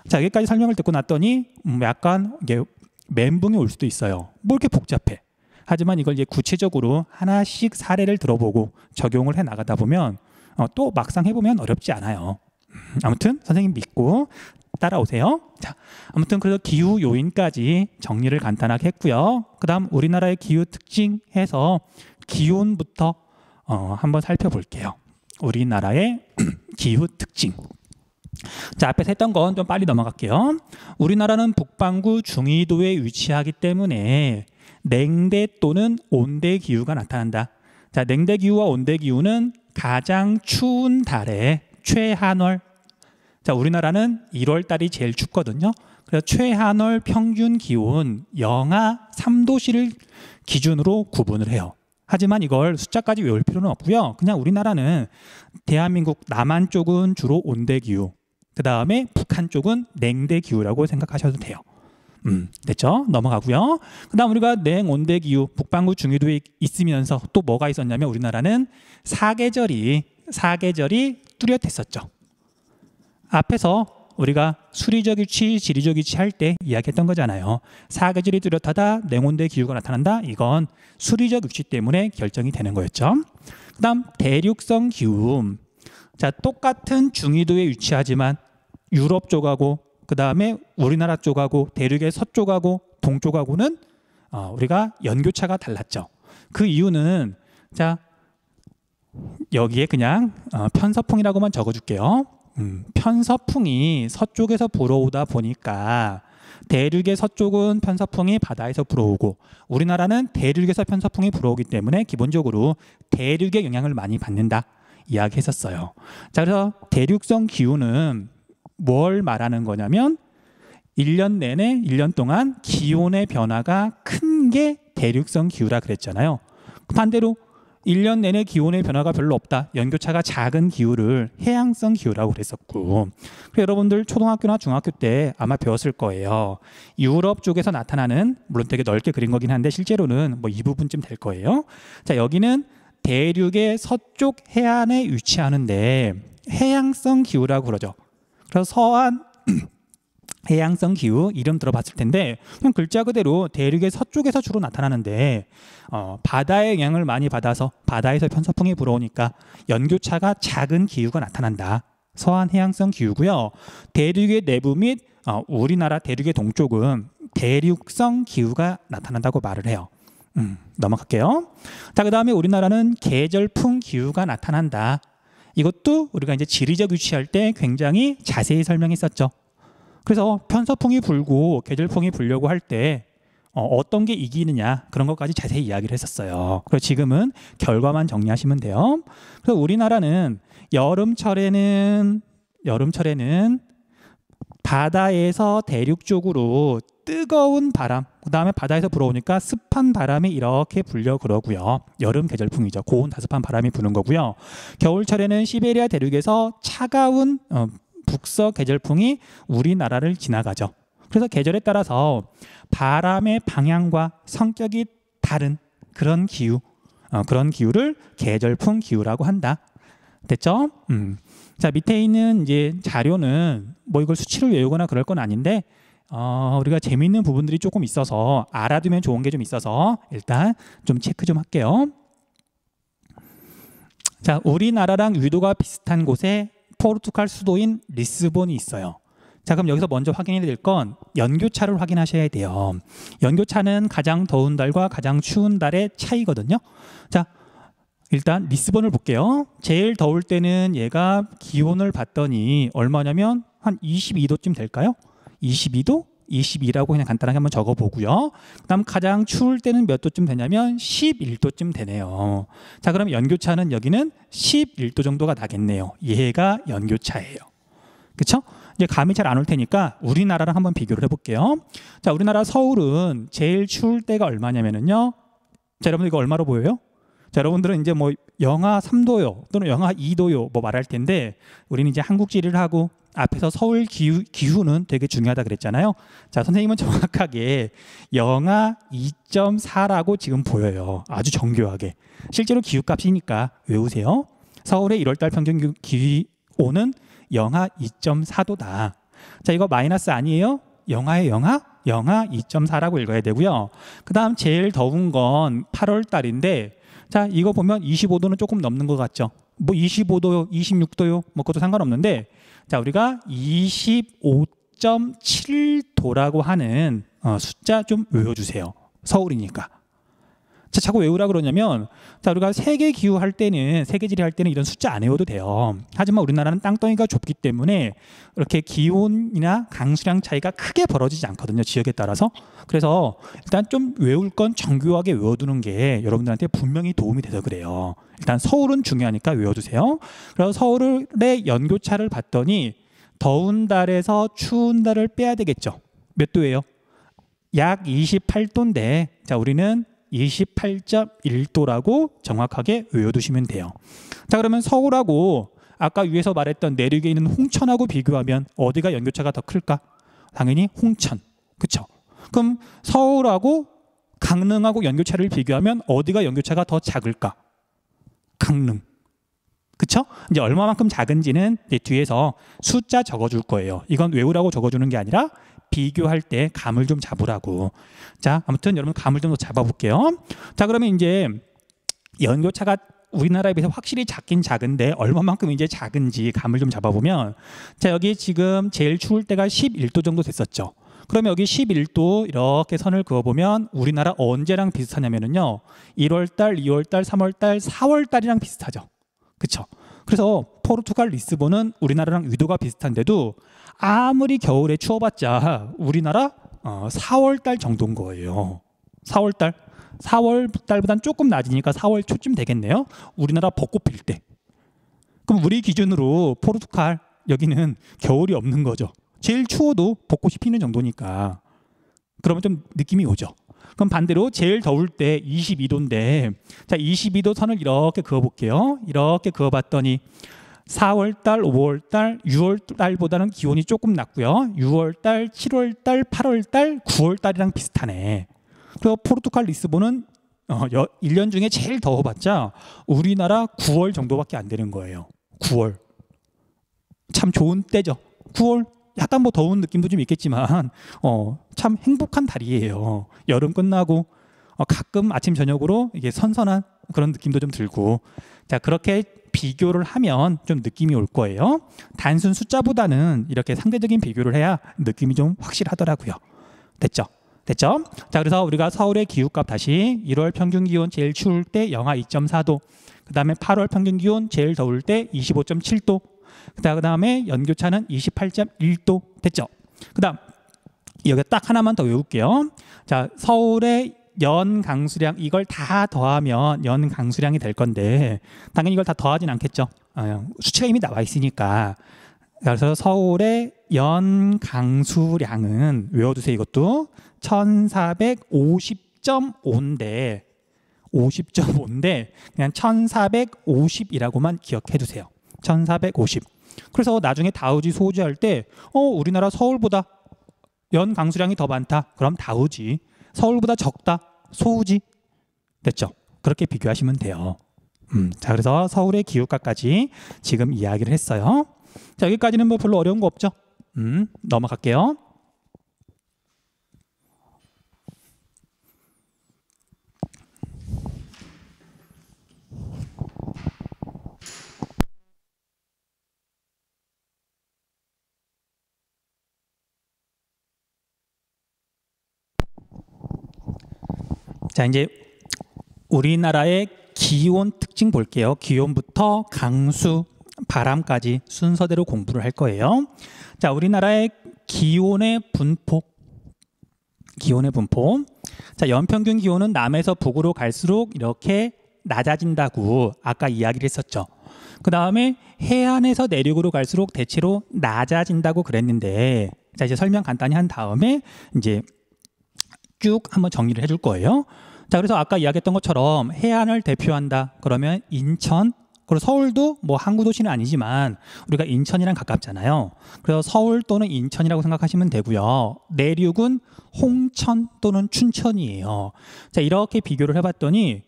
자, 여기까지 설명을 듣고 났더니 약간 이게 멘붕이 올 수도 있어요. 뭐 이렇게 복잡해. 하지만 이걸 이제 구체적으로 하나씩 사례를 들어보고 적용을 해 나가다 보면 또 막상 해보면 어렵지 않아요. 아무튼 선생님 믿고 따라오세요. 자, 아무튼 그래서 기후 요인까지 정리를 간단하게 했고요. 그 다음 우리나라의 기후 특징 해서 기온부터 한번 살펴볼게요. 우리나라의 기후 특징. 자, 앞에서 했던 건 좀 빨리 넘어갈게요. 우리나라는 북반구 중위도에 위치하기 때문에 냉대 또는 온대 기후가 나타난다. 자, 냉대 기후와 온대 기후는 가장 추운 달에 최한월. 자, 우리나라는 1월 달이 제일 춥거든요. 그래서 최한월 평균 기온 영하 3도씨를 기준으로 구분을 해요. 하지만 이걸 숫자까지 외울 필요는 없고요. 그냥 우리나라는 대한민국 남한 쪽은 주로 온대 기후, 그 다음에 북한 쪽은 냉대 기후라고 생각하셔도 돼요. 됐죠? 넘어가고요. 그 다음 우리가 냉온대 기후, 북반구 중위도에 있으면서 또 뭐가 있었냐면 우리나라는 사계절이 뚜렷했었죠. 앞에서 우리가 수리적 위치, 지리적 위치 할 때 이야기했던 거잖아요. 사계절이 뚜렷하다, 냉온대 기후가 나타난다. 이건 수리적 위치 때문에 결정이 되는 거였죠. 그 다음 대륙성 기후. 자, 똑같은 중위도에 위치하지만 유럽 쪽하고 그 다음에 우리나라 쪽하고 대륙의 서쪽하고 동쪽하고는 우리가 연교차가 달랐죠. 그 이유는 자, 여기에 그냥 편서풍이라고만 적어줄게요. 편서풍이 서쪽에서 불어오다 보니까 대륙의 서쪽은 편서풍이 바다에서 불어오고 우리나라는 대륙에서 편서풍이 불어오기 때문에 기본적으로 대륙의 영향을 많이 받는다 이야기했었어요. 자, 그래서 대륙성 기후는 뭘 말하는 거냐면 1년 내내 1년 동안 기온의 변화가 큰 게 대륙성 기후라 그랬잖아요. 반대로 1년 내내 기온의 변화가 별로 없다. 연교차가 작은 기후를 해양성 기후라고 그랬었고, 여러분들 초등학교나 중학교 때 아마 배웠을 거예요. 유럽 쪽에서 나타나는, 물론 되게 넓게 그린 거긴 한데 실제로는 뭐 이 부분쯤 될 거예요. 자, 여기는 대륙의 서쪽 해안에 위치하는데 해양성 기후라고 그러죠. 그래서 서한 해양성 기후 이름 들어봤을 텐데 그냥 글자 그대로 대륙의 서쪽에서 주로 나타나는데 바다의 영향을 많이 받아서 바다에서 편서풍이 불어오니까 연교차가 작은 기후가 나타난다. 서한 해양성 기후고요. 대륙의 내부 및 우리나라 대륙의 동쪽은 대륙성 기후가 나타난다고 말을 해요. 넘어갈게요. 자, 그 다음에 우리나라는 계절풍 기후가 나타난다. 이것도 우리가 이제 지리적 위치할 때 굉장히 자세히 설명했었죠. 그래서 편서풍이 불고 계절풍이 불려고 할 때 어떤 게 이기느냐 그런 것까지 자세히 이야기를 했었어요. 그래서 지금은 결과만 정리하시면 돼요. 그래서 우리나라는 여름철에는 바다에서 대륙 쪽으로 뜨거운 바람, 그 다음에 바다에서 불어오니까 습한 바람이 이렇게 불려 그러고요. 여름 계절풍이죠. 고온 다습한 바람이 부는 거고요. 겨울철에는 시베리아 대륙에서 차가운 북서 계절풍이 우리나라를 지나가죠. 그래서 계절에 따라서 바람의 방향과 성격이 다른 그런 기후, 그런 기후를 계절풍 기후라고 한다. 됐죠? 자, 밑에 있는 이제 자료는 뭐 이걸 수치로 외우거나 그럴 건 아닌데 우리가 재미있는 부분들이 조금 있어서 알아두면 좋은 게 좀 있어서 일단 좀 체크 좀 할게요. 자, 우리나라랑 위도가 비슷한 곳에 포르투갈 수도인 리스본이 있어요. 자, 그럼 여기서 먼저 확인해야 될 건 연교차를 확인하셔야 돼요. 연교차는 가장 더운 달과 가장 추운 달의 차이거든요. 자, 일단 리스본을 볼게요. 제일 더울 때는 얘가 기온을 봤더니 얼마냐면 한 22도쯤 될까요? 22도? 22라고 그냥 간단하게 한번 적어보고요. 그 다음 가장 추울 때는 몇 도쯤 되냐면 11도쯤 되네요. 자, 그럼 연교차는 여기는 11도 정도가 나겠네요. 얘가 연교차예요. 그쵸? 이제 감이 잘 안 올 테니까 우리나라랑 한번 비교를 해볼게요. 자, 우리나라 서울은 제일 추울 때가 얼마냐면요. 자, 여러분들 이거 얼마로 보여요? 자, 여러분들은 이제 뭐 영하 3도요 또는 영하 2도요 뭐 말할 텐데 우리는 이제 한국지리를 하고 앞에서 서울 기후는 되게 중요하다 그랬잖아요. 자, 선생님은 정확하게 영하 2.4라고 지금 보여요. 아주 정교하게. 실제로 기후값이니까 외우세요. 서울의 1월달 평균 기온은 영하 2.4도다. 자, 이거 마이너스 아니에요? 영하의 영하? 영하 2.4라고 읽어야 되고요. 그 다음 제일 더운 건 8월 달인데 자, 이거 보면 25도는 조금 넘는 것 같죠? 뭐 25도요, 26도요, 뭐 그것도 상관없는데 자, 우리가 25.7도라고 하는 숫자 좀 외워주세요. 서울이니까. 자, 자꾸 외우라 그러냐면 자, 우리가 세계 기후 할 때는 세계지리 할 때는 이런 숫자 안 외워도 돼요. 하지만 우리나라는 땅덩이가 좁기 때문에 이렇게 기온이나 강수량 차이가 크게 벌어지지 않거든요. 지역에 따라서. 그래서 일단 좀 외울 건 정교하게 외워두는 게 여러분들한테 분명히 도움이 돼서 그래요. 일단 서울은 중요하니까 외워두세요. 그래서 서울의 연교차를 봤더니 더운 달에서 추운 달을 빼야 되겠죠. 몇 도예요? 약 28도인데 자, 우리는 28.1도라고 정확하게 외워두시면 돼요. 자, 그러면 서울하고 아까 위에서 말했던 내륙에 있는 홍천하고 비교하면 어디가 연교차가 더 클까? 당연히 홍천. 그쵸? 그럼 서울하고 강릉하고 연교차를 비교하면 어디가 연교차가 더 작을까? 강릉. 그쵸? 이제 얼마만큼 작은지는 이제 뒤에서 숫자 적어줄 거예요. 이건 외우라고 적어주는 게 아니라 비교할 때 감을 좀 잡으라고. 자, 아무튼 여러분 감을 좀 더 잡아볼게요. 자, 그러면 이제 연교차가 우리나라에 비해서 확실히 작긴 작은데 얼마만큼 이제 작은지 감을 좀 잡아보면 자, 여기 지금 제일 추울 때가 11도 정도 됐었죠. 그러면 여기 11도 이렇게 선을 그어보면 우리나라 언제랑 비슷하냐면요 1월달, 2월달, 3월달, 4월달이랑 비슷하죠. 그쵸? 그래서 포르투갈 리스본은 우리나라랑 위도가 비슷한데도 아무리 겨울에 추워봤자 우리나라 4월달 정도인 거예요. 4월달. 4월달보단 조금 낮으니까 4월 초쯤 되겠네요. 우리나라 벚꽃 필 때. 그럼 우리 기준으로 포르투갈 여기는 겨울이 없는 거죠. 제일 추워도 벚꽃이 피는 정도니까. 그러면 좀 느낌이 오죠. 그럼 반대로 제일 더울 때 22도인데 자, 22도 선을 이렇게 그어볼게요. 이렇게 그어봤더니 4월달, 5월달, 6월달보다는 기온이 조금 낮고요. 6월달, 7월달, 8월달, 9월달이랑 비슷하네. 그리고 포르투갈 리스본은 1년 중에 제일 더워봤자 우리나라 9월 정도밖에 안 되는 거예요. 9월. 참 좋은 때죠. 9월. 약간 뭐 더운 느낌도 좀 있겠지만 참 행복한 달이에요. 여름 끝나고 가끔 아침 저녁으로 이게 선선한 그런 느낌도 좀 들고 자, 그렇게 비교를 하면 좀 느낌이 올 거예요. 단순 숫자보다는 이렇게 상대적인 비교를 해야 느낌이 좀 확실하더라고요. 됐죠? 됐죠? 자, 그래서 우리가 서울의 기후값 다시 1월 평균 기온 제일 추울 때 영하 2.4도, 그 다음에 8월 평균 기온 제일 더울 때 25.7도, 그 다음에 연교차는 28.1도 됐죠? 그 다음 여기 딱 하나만 더 외울게요. 자, 서울의 연 강수량 이걸 다 더하면 연 강수량이 될 건데 당연히 이걸 다 더하진 않겠죠. 수치가 이미 나와 있으니까. 그래서 서울의 연 강수량은 외워두세요. 이것도 1450.5인데 50.5인데 그냥 1450이라고만 기억해 두세요. 1450. 그래서 나중에 다우지 소우지 할 때 우리나라 서울보다 연 강수량이 더 많다. 그럼 다우지. 서울보다 적다. 소우지. 됐죠? 그렇게 비교하시면 돼요. 자, 그래서 서울의 기후값까지 지금 이야기를 했어요. 자, 여기까지는 뭐 별로 어려운 거 없죠? 넘어갈게요. 자, 이제 우리나라의 기온 특징 볼게요. 기온부터 강수, 바람까지 순서대로 공부를 할 거예요. 자, 우리나라의 기온의 분포. 자, 연평균 기온은 남에서 북으로 갈수록 이렇게 낮아진다고 아까 이야기를 했었죠. 그 다음에 해안에서 내륙으로 갈수록 대체로 낮아진다고 그랬는데, 자, 이제 설명 간단히 한 다음에 이제 쭉 한번 정리를 해줄 거예요. 자, 그래서 아까 이야기했던 것처럼 해안을 대표한다. 그러면 인천, 그리고 서울도 뭐 항구 도시는 아니지만 우리가 인천이랑 가깝잖아요. 그래서 서울 또는 인천이라고 생각하시면 되고요. 내륙은 홍천 또는 춘천이에요. 자, 이렇게 비교를 해봤더니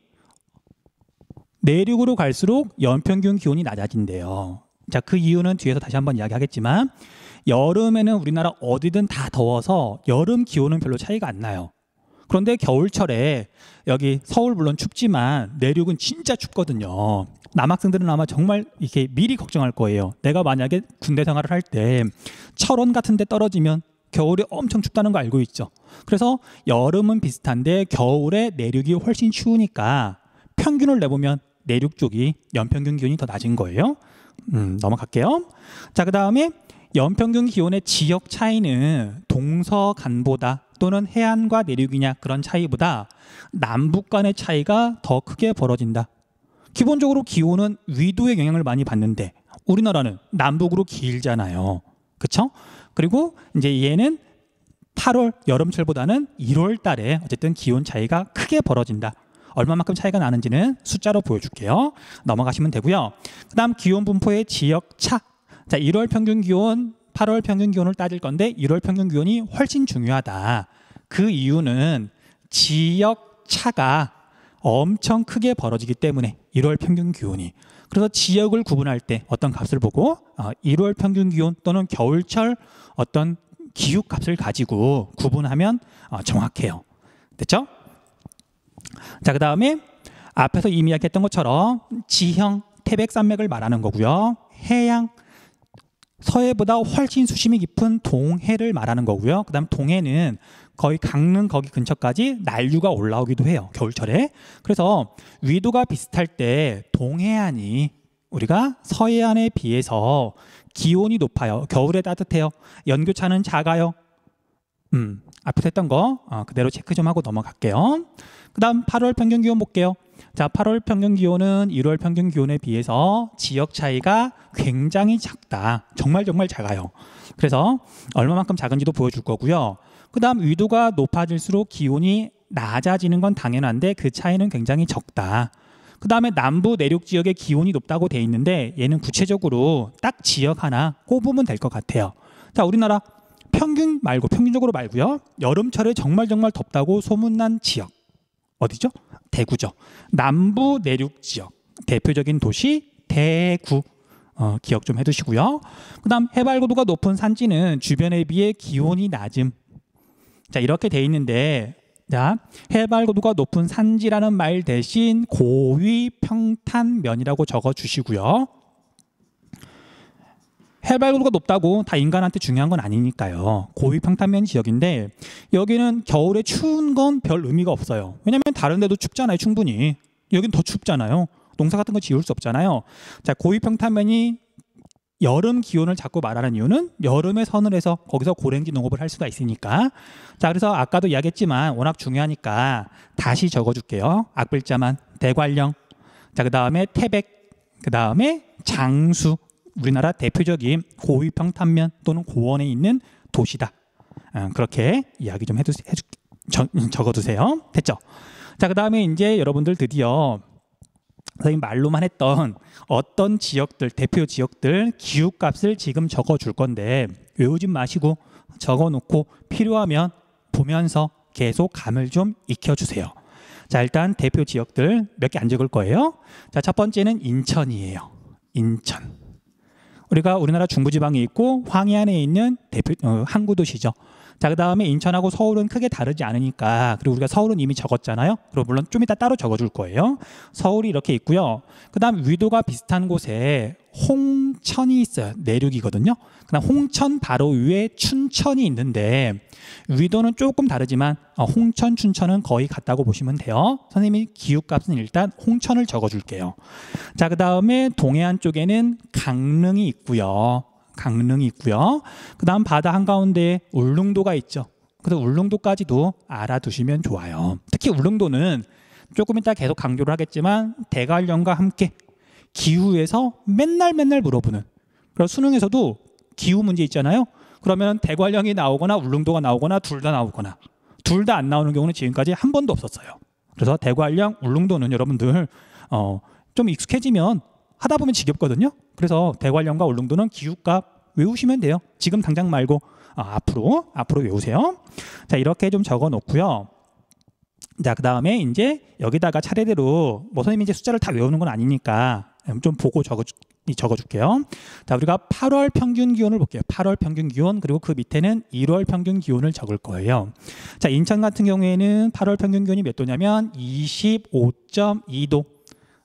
내륙으로 갈수록 연평균 기온이 낮아진대요. 자, 그 이유는 뒤에서 다시 한번 이야기하겠지만 여름에는 우리나라 어디든 다 더워서 여름 기온은 별로 차이가 안 나요. 그런데 겨울철에 여기 서울 물론 춥지만 내륙은 진짜 춥거든요. 남학생들은 아마 정말 이렇게 미리 걱정할 거예요. 내가 만약에 군대 생활을 할 때 철원 같은 데 떨어지면 겨울에 엄청 춥다는 거 알고 있죠. 그래서 여름은 비슷한데 겨울에 내륙이 훨씬 추우니까 평균을 내보면 내륙 쪽이 연평균 기온이 더 낮은 거예요. 넘어갈게요. 자, 그 다음에 연평균 기온의 지역 차이는 동서간보다 또는 해안과 내륙이냐 그런 차이보다 남북 간의 차이가 더 크게 벌어진다. 기본적으로 기온은 위도의 영향을 많이 받는데 우리나라는 남북으로 길잖아요. 그렇죠? 그리고 이제 얘는 8월 여름철보다는 1월 달에 어쨌든 기온 차이가 크게 벌어진다. 얼마만큼 차이가 나는지는 숫자로 보여줄게요. 넘어가시면 되고요. 그 다음 기온 분포의 지역 차. 자, 1월 평균 기온, 8월 평균 기온을 따질 건데 1월 평균 기온이 훨씬 중요하다. 그 이유는 지역 차가 엄청 크게 벌어지기 때문에 1월 평균 기온이. 그래서 지역을 구분할 때 어떤 값을 보고 1월 평균 기온 또는 겨울철 어떤 기후 값을 가지고 구분하면 정확해요. 됐죠? 자, 그 다음에 앞에서 이미 이야기했던 것처럼 지형, 태백산맥을 말하는 거고요. 해양, 서해보다 훨씬 수심이 깊은 동해를 말하는 거고요. 그 다음 동해는 거의 강릉 거기 근처까지 난류가 올라오기도 해요. 겨울철에. 그래서 위도가 비슷할 때 동해안이 우리가 서해안에 비해서 기온이 높아요. 겨울에 따뜻해요. 연교차는 작아요. 앞에서 했던 거 그대로 체크 좀 하고 넘어갈게요. 그 다음 8월 평균 기온 볼게요. 자, 8월 평균 기온은 1월 평균 기온에 비해서 지역 차이가 굉장히 작다. 정말 작아요. 그래서 얼마만큼 작은지도 보여줄 거고요. 그 다음 위도가 높아질수록 기온이 낮아지는 건 당연한데 그 차이는 굉장히 적다. 그 다음에 남부 내륙 지역의 기온이 높다고 돼 있는데 얘는 구체적으로 딱 지역 하나 꼽으면 될 것 같아요. 자, 우리나라 평균적으로 말고요. 여름철에 정말 덥다고 소문난 지역. 어디죠? 대구죠. 남부 내륙 지역. 대표적인 도시 대구. 기억 좀 해두시고요. 그 다음 해발고도가 높은 산지는 주변에 비해 기온이 낮음. 자, 이렇게 돼 있는데 자, 해발고도가 높은 산지라는 말 대신 고위평탄면이라고 적어주시고요. 해발고도가 높다고 다 인간한테 중요한 건 아니니까요. 고위평탄면 지역인데 여기는 겨울에 추운 건 별 의미가 없어요. 왜냐하면 다른 데도 춥잖아요. 충분히. 여긴 더 춥잖아요. 농사 같은 거 지을 수 없잖아요. 자, 고위평탄면이 여름 기온을 자꾸 말하는 이유는 여름에 선을 해서 거기서 고랭지 농업을 할 수가 있으니까. 자, 그래서 아까도 이야기했지만 워낙 중요하니까 다시 적어줄게요. 악글자만. 대관령, 자, 그 다음에 태백, 그 다음에 장수. 우리나라 대표적인 고위 평탄면 또는 고원에 있는 도시다. 그렇게 이야기 좀 적어두세요. 됐죠? 자, 그 다음에 이제 여러분들 드디어 선생님 말로만 했던 어떤 지역들, 대표 지역들 기후값을 지금 적어줄 건데 외우지 마시고 적어놓고 필요하면 보면서 계속 감을 좀 익혀주세요. 자, 일단 대표 지역들 몇 개 안 적을 거예요. 자, 첫 번째는 인천이에요. 인천. 우리가 우리나라 중부지방에 있고 황해안에 있는 대표 항구도시죠. 자, 그 다음에 인천하고 서울은 크게 다르지 않으니까, 그리고 우리가 서울은 이미 적었잖아요. 그리고 물론 좀 이따 따로 적어줄 거예요. 서울이 이렇게 있고요. 그 다음 위도가 비슷한 곳에 홍천이 있어요. 내륙이거든요. 그 다음 홍천 바로 위에 춘천이 있는데 위도는 조금 다르지만 홍천, 춘천은 거의 같다고 보시면 돼요. 선생님이 기후값은 일단 홍천을 적어줄게요. 자, 그 다음에 동해안 쪽에는 강릉이 있고요. 강릉이 있고요. 그 다음 바다 한가운데에 울릉도가 있죠. 그래서 울릉도까지도 알아두시면 좋아요. 특히 울릉도는 조금 이따 계속 강조를 하겠지만 대관령과 함께 기후에서 맨날 물어보는, 그리고 수능에서도 기후 문제 있잖아요. 그러면 대관령이 나오거나 울릉도가 나오거나 둘 다 나오거나, 둘 다 안 나오는 경우는 지금까지 한 번도 없었어요. 그래서 대관령, 울릉도는 여러분들 좀 익숙해지면 하다 보면 지겹거든요. 그래서 대관령과 울릉도는 기후값 외우시면 돼요. 지금 당장 말고 앞으로 외우세요. 자, 이렇게 좀 적어 놓고요. 자, 그 다음에 이제 여기다가 차례대로 뭐 선생님이 이제 숫자를 다 외우는 건 아니니까 좀 보고 적어줄게요. 자, 우리가 8월 평균 기온을 볼게요. 8월 평균 기온, 그리고 그 밑에는 1월 평균 기온을 적을 거예요. 자, 인천 같은 경우에는 8월 평균 기온이 몇 도냐면 25.2도.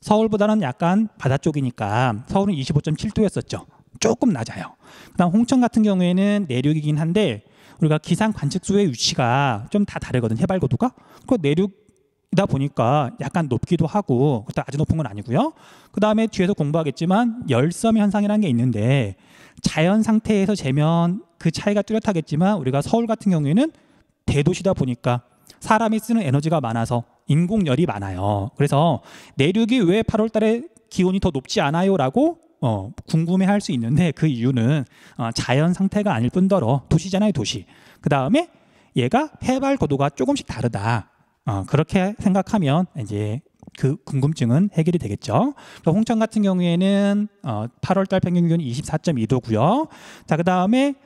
서울보다는 약간 바다 쪽이니까 서울은 25.7도였었죠. 조금 낮아요. 그다음 홍천 같은 경우에는 내륙이긴 한데 우리가 기상 관측소의 위치가 좀 다 다르거든. 해발 고도가. 그 내륙이다 보니까 약간 높기도 하고, 그것도 아주 높은 건 아니고요. 그 다음에 뒤에서 공부하겠지만 열섬 현상이라는 게 있는데 자연 상태에서 재면 그 차이가 뚜렷하겠지만 우리가 서울 같은 경우에는 대도시다 보니까 사람이 쓰는 에너지가 많아서 인공열이 많아요. 그래서 내륙이 왜 8월 달에 기온이 더 높지 않아요? 라고 궁금해할 수 있는데 그 이유는 자연 상태가 아닐 뿐더러 도시잖아요. 도시. 그 다음에 얘가 해발 고도가 조금씩 다르다. 그렇게 생각하면 이제 그 궁금증은 해결이 되겠죠. 홍천 같은 경우에는 8월 달 평균 기온이 24.2도고요. 자, 그 다음에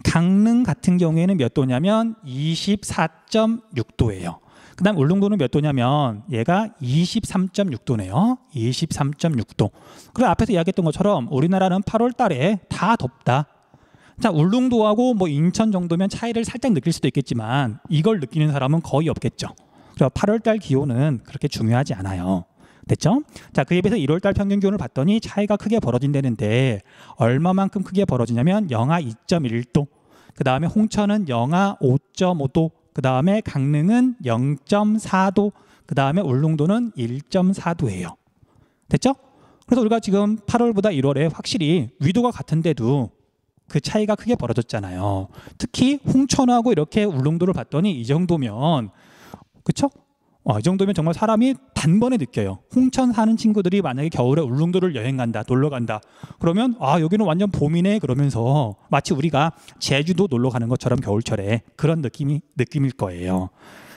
강릉 같은 경우에는 몇 도냐면 24.6도예요. 그 다음 울릉도는 몇 도냐면 얘가 23.6도네요. 23.6도. 그리고 앞에서 이야기했던 것처럼 우리나라는 8월 달에 다 덥다. 자, 울릉도하고 뭐 인천 정도면 차이를 살짝 느낄 수도 있겠지만 이걸 느끼는 사람은 거의 없겠죠. 그래서 8월 달 기온은 그렇게 중요하지 않아요. 됐죠? 자, 그에 비해서 1월 달 평균 기온을 봤더니 차이가 크게 벌어진다는데 얼마만큼 크게 벌어지냐면 영하 2.1도. 그 다음에 홍천은 영하 5.5도. 그 다음에 강릉은 0.4도. 그 다음에 울릉도는 1.4도예요. 됐죠? 그래서 우리가 지금 8월보다 1월에 확실히 위도가 같은데도 그 차이가 크게 벌어졌잖아요. 특히 홍천하고 이렇게 울릉도를 봤더니 이 정도면, 그쵸? 이 정도면 정말 사람이 단번에 느껴요. 홍천 사는 친구들이 만약에 겨울에 울릉도를 여행 간다, 놀러 간다. 그러면 여기는 완전 봄이네 그러면서 마치 우리가 제주도 놀러 가는 것처럼 겨울철에 그런 느낌일 거예요.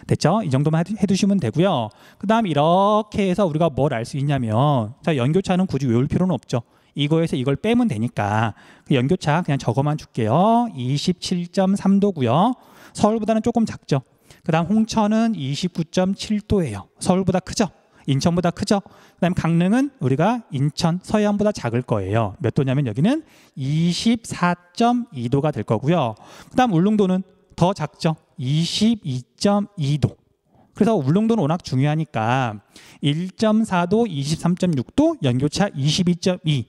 됐죠? 이 정도만 해두시면 되고요. 그 다음 이렇게 해서 우리가 뭘 알 수 있냐면, 자, 연교차는 굳이 외울 필요는 없죠. 이거에서 이걸 빼면 되니까 그 연교차 그냥 적어만 줄게요. 27.3도고요. 서울보다는 조금 작죠. 그 다음 홍천은 29.7도예요. 서울보다 크죠? 인천보다 크죠? 그 다음 강릉은 우리가 인천, 서해안보다 작을 거예요. 몇 도냐면 여기는 24.2도가 될 거고요. 그 다음 울릉도는 더 작죠? 22.2도. 그래서 울릉도는 워낙 중요하니까 1.4도, 23.6도, 연교차 22.2.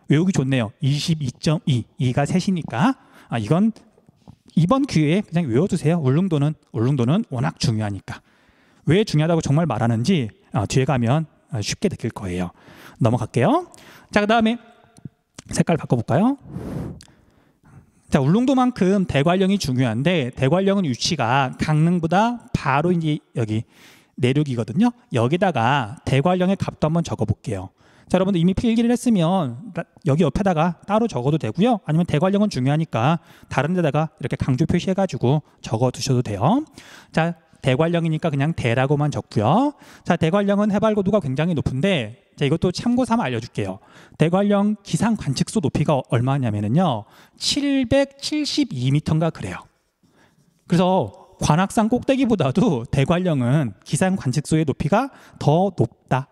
외우기 좋네요. 22.2. 2가 셋이니까 이건 이번 기회에 그냥 외워두세요. 울릉도는 워낙 중요하니까. 왜 중요하다고 정말 말하는지 뒤에 가면 쉽게 느낄 거예요. 넘어갈게요. 자, 그 다음에 색깔 바꿔볼까요? 자, 울릉도만큼 대관령이 중요한데 대관령은 위치가 강릉보다 바로 이제 여기 내륙이거든요. 여기다가 대관령의 값도 한번 적어볼게요. 자, 여러분들 이미 필기를 했으면 여기 옆에다가 따로 적어도 되고요. 아니면 대관령은 중요하니까 다른 데다가 이렇게 강조 표시해가지고 적어 두셔도 돼요. 자, 대관령이니까 그냥 대라고만 적고요. 자, 대관령은 해발고도가 굉장히 높은데 자, 이것도 참고 삼아 알려줄게요. 대관령 기상 관측소 높이가 얼마냐면요 772m인가 그래요. 그래서 관악산 꼭대기보다도 대관령은 기상 관측소의 높이가 더 높다.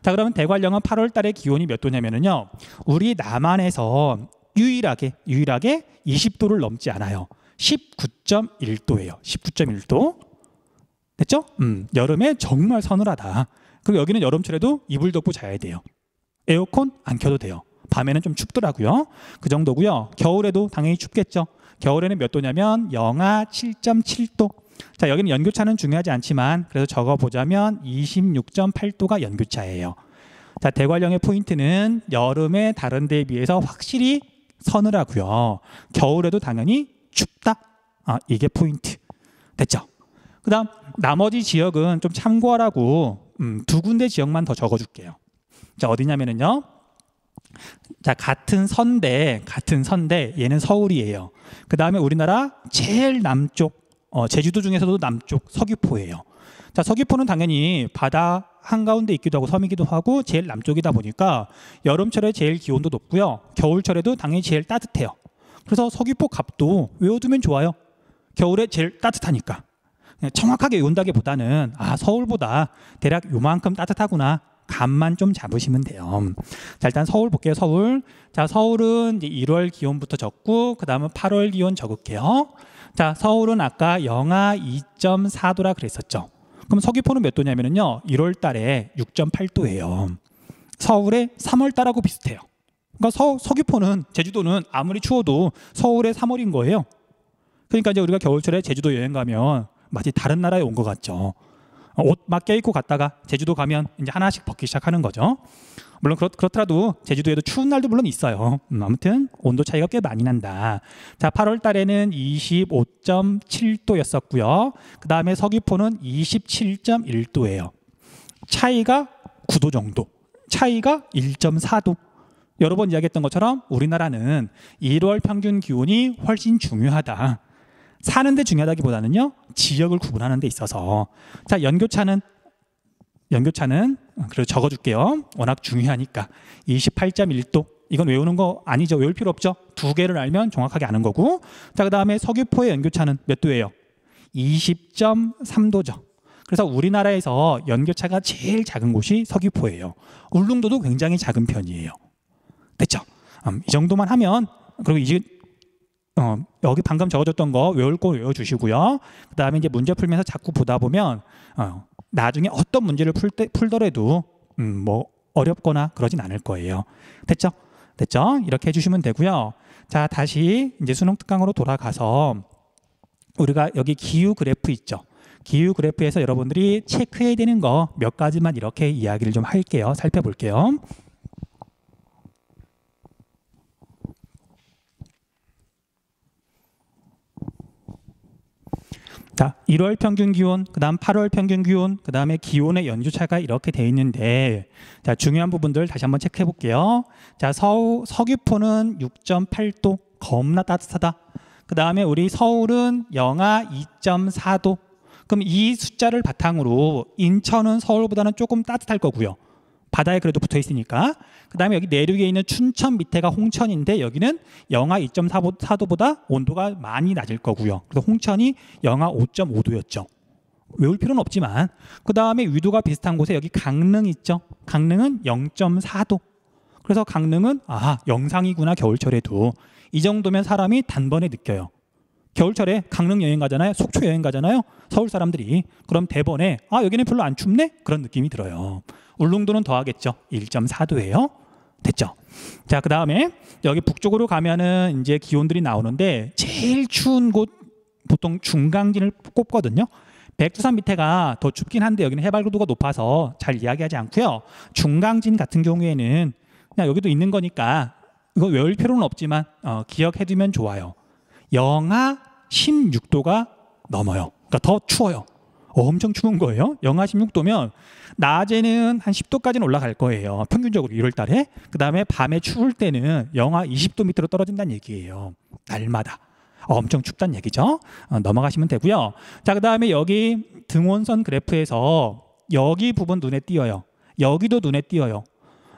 자, 그러면 대관령은 8월 달에 기온이 몇 도냐면요 우리 남한에서 유일하게 20도를 넘지 않아요. 19.1도예요. 19.1도. 됐죠? 여름에 정말 서늘하다. 그리고 여기는 여름철에도 이불 덮고 자야 돼요. 에어컨 안 켜도 돼요. 밤에는 좀 춥더라고요. 그 정도고요. 겨울에도 당연히 춥겠죠. 겨울에는 몇 도냐면 영하 7.7도. 자, 여기는 연교차는 중요하지 않지만 그래서 적어보자면 26.8도가 연교차예요. 자, 대관령의 포인트는 여름에 다른 데에 비해서 확실히 서늘하고요. 겨울에도 당연히 춥다. 이게 포인트. 됐죠? 그 다음 나머지 지역은 좀 참고하라고 두 군데 지역만 더 적어줄게요. 자, 어디냐면요. 자, 같은 선대 얘는 서울이에요. 그 다음에 우리나라 제일 남쪽 제주도 중에서도 남쪽 서귀포예요. 자, 서귀포는 당연히 바다 한가운데 있기도 하고 섬이기도 하고 제일 남쪽이다 보니까 여름철에 제일 기온도 높고요. 겨울철에도 당연히 제일 따뜻해요. 그래서 서귀포 값도 외워두면 좋아요. 겨울에 제일 따뜻하니까. 정확하게 외운다기보다는 서울보다 대략 요만큼 따뜻하구나. 감만 좀 잡으시면 돼요. 자, 일단 서울 볼게요. 서울. 자, 서울은 이제 1월 기온부터 적고 그 다음은 8월 기온 적을게요. 자, 서울은 아까 영하 2.4도라 그랬었죠. 그럼 서귀포는 몇 도냐면요 1월 달에 6.8도예요. 서울의 3월 달하고 비슷해요. 그러니까 서귀포는 제주도는 아무리 추워도 서울의 3월인 거예요. 그러니까 이제 우리가 겨울철에 제주도 여행 가면 마치 다른 나라에 온 것 같죠. 옷 막 껴입고 갔다가 제주도 가면 이제 하나씩 벗기 시작하는 거죠. 물론 그렇더라도 제주도에도 추운 날도 물론 있어요. 아무튼 온도 차이가 꽤 많이 난다. 자, 8월 달에는 25.7도였었고요. 그 다음에 서귀포는 27.1도예요. 차이가 9도 정도. 차이가 1.4도. 여러 번 이야기했던 것처럼 우리나라는 1월 평균 기온이 훨씬 중요하다. 사는데 중요하다기보다는요 지역을 구분하는 데 있어서. 자, 연교차는 그래도 적어줄게요. 워낙 중요하니까 28.1도. 이건 외우는 거 아니죠. 외울 필요 없죠. 두 개를 알면 정확하게 아는 거고. 자, 그 다음에 서귀포의 연교차는 몇 도예요? 20.3도죠. 그래서 우리나라에서 연교차가 제일 작은 곳이 서귀포예요. 울릉도도 굉장히 작은 편이에요. 됐죠? 이 정도만 하면, 그리고 이제 여기 방금 적어줬던 거 외울 거 외워주시고요. 그 다음에 이제 문제 풀면서 자꾸 보다 보면 나중에 어떤 문제를 풀더라도 뭐 어렵거나 그러진 않을 거예요. 됐죠? 이렇게 해주시면 되고요. 자, 다시 이제 수능 특강으로 돌아가서 우리가 여기 기후 그래프 있죠? 기후 그래프에서 여러분들이 체크해야 되는 거 몇 가지만 이렇게 이야기를 좀 할게요. 살펴볼게요. 자, 1월 평균 기온, 그 다음 8월 평균 기온, 그 다음에 기온의 연주차가 이렇게 돼 있는데, 자, 중요한 부분들 다시 한번 체크해 볼게요. 자, 서귀포는 6.8도, 겁나 따뜻하다. 그 다음에 우리 서울은 영하 2.4도. 그럼 이 숫자를 바탕으로 인천은 서울보다는 조금 따뜻할 거고요. 바다에 그래도 붙어 있으니까. 그 다음에 여기 내륙에 있는 춘천 밑에가 홍천인데 여기는 영하 2.4도보다 온도가 많이 낮을 거고요. 그래서 홍천이 영하 5.5도였죠. 외울 필요는 없지만. 그 다음에 위도가 비슷한 곳에 여기 강릉 있죠. 강릉은 0.4도. 그래서 강릉은 영상이구나. 겨울철에도. 이 정도면 사람이 단번에 느껴요. 겨울철에 강릉 여행 가잖아요. 속초 여행 가잖아요. 서울 사람들이. 그럼 대번에 여기는 별로 안 춥네? 그런 느낌이 들어요. 울릉도는 더하겠죠. 1.4도예요. 됐죠? 자, 그 다음에 여기 북쪽으로 가면은 이제 기온들이 나오는데 제일 추운 곳 보통 중강진을 꼽거든요. 백두산 밑에가 더 춥긴 한데 여기는 해발 고도가 높아서 잘 이야기하지 않고요. 중강진 같은 경우에는 그냥 여기도 있는 거니까 이거 외울 필요는 없지만 기억해두면 좋아요. 영하 16도가 넘어요. 그러니까 더 추워요. 엄청 추운 거예요. 영하 16도면 낮에는 한 10도까지는 올라갈 거예요. 평균적으로 1월 달에. 그 다음에 밤에 추울 때는 영하 20도 밑으로 떨어진다는 얘기예요. 날마다. 엄청 춥다는 얘기죠. 넘어가시면 되고요. 자, 그 다음에 여기 등원선 그래프에서 여기 부분 눈에 띄어요. 여기도 눈에 띄어요.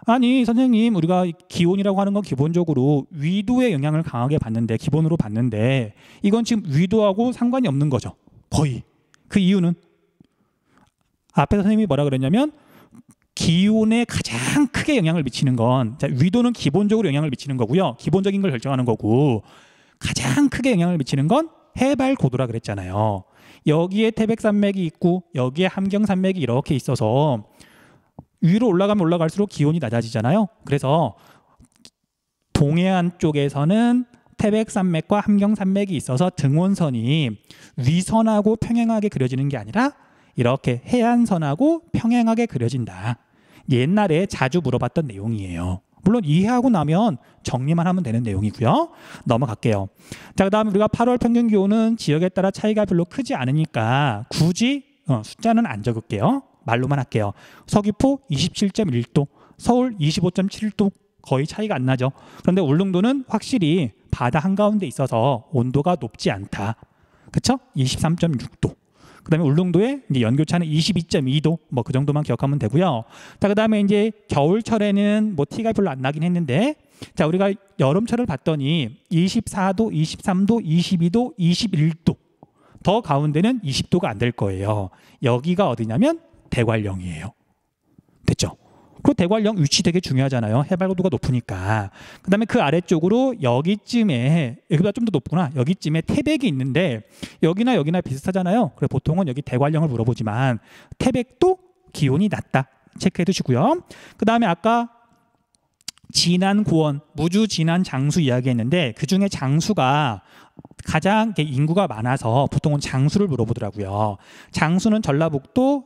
아니 선생님, 우리가 기온이라고 하는 건 기본적으로 위도의 영향을 강하게 받는데, 기본으로 받는데 이건 지금 위도하고 상관이 없는 거죠. 거의. 그 이유는 앞에 선생님이 뭐라 그랬냐면 기온에 가장 크게 영향을 미치는 건, 자, 위도는 기본적으로 영향을 미치는 거고요. 기본적인 걸 결정하는 거고, 가장 크게 영향을 미치는 건 해발 고도라 그랬잖아요. 여기에 태백산맥이 있고 여기에 함경산맥이 이렇게 있어서 위로 올라가면 올라갈수록 기온이 낮아지잖아요. 그래서 동해안 쪽에서는 태백산맥과 함경산맥이 있어서 등원선이 위선하고 평행하게 그려지는 게 아니라 이렇게 해안선하고 평행하게 그려진다. 옛날에 자주 물어봤던 내용이에요. 물론 이해하고 나면 정리만 하면 되는 내용이고요. 넘어갈게요. 자, 그 다음에 우리가 8월 평균 기온은 지역에 따라 차이가 별로 크지 않으니까 굳이 숫자는 안 적을게요. 말로만 할게요. 서귀포 27.1도, 서울 25.7도, 거의 차이가 안 나죠. 그런데 울릉도는 확실히 바다 한가운데 있어서 온도가 높지 않다. 그쵸? 23.6도. 그 다음에 울릉도에 이제 연교차는 22.2도, 뭐 그 정도만 기억하면 되고요. 자, 그 다음에 이제 겨울철에는 뭐 티가 별로 안 나긴 했는데, 자, 우리가 여름철을 봤더니 24도, 23도, 22도, 21도. 더 가운데는 20도가 안 될 거예요. 여기가 어디냐면 대관령이에요. 됐죠? 그 대관령 위치 되게 중요하잖아요. 해발 고도가 높으니까. 그 다음에 그 아래쪽으로 여기쯤에, 여기보다 좀 더 높구나. 여기쯤에 태백이 있는데 여기나 비슷하잖아요. 그래서 보통은 여기 대관령을 물어보지만 태백도 기온이 낮다. 체크해 두시고요. 그 다음에 아까 진안, 고원, 무주, 진안, 장수 이야기했는데 그중에 장수가 가장 인구가 많아서 보통은 장수를 물어보더라고요. 장수는 전라북도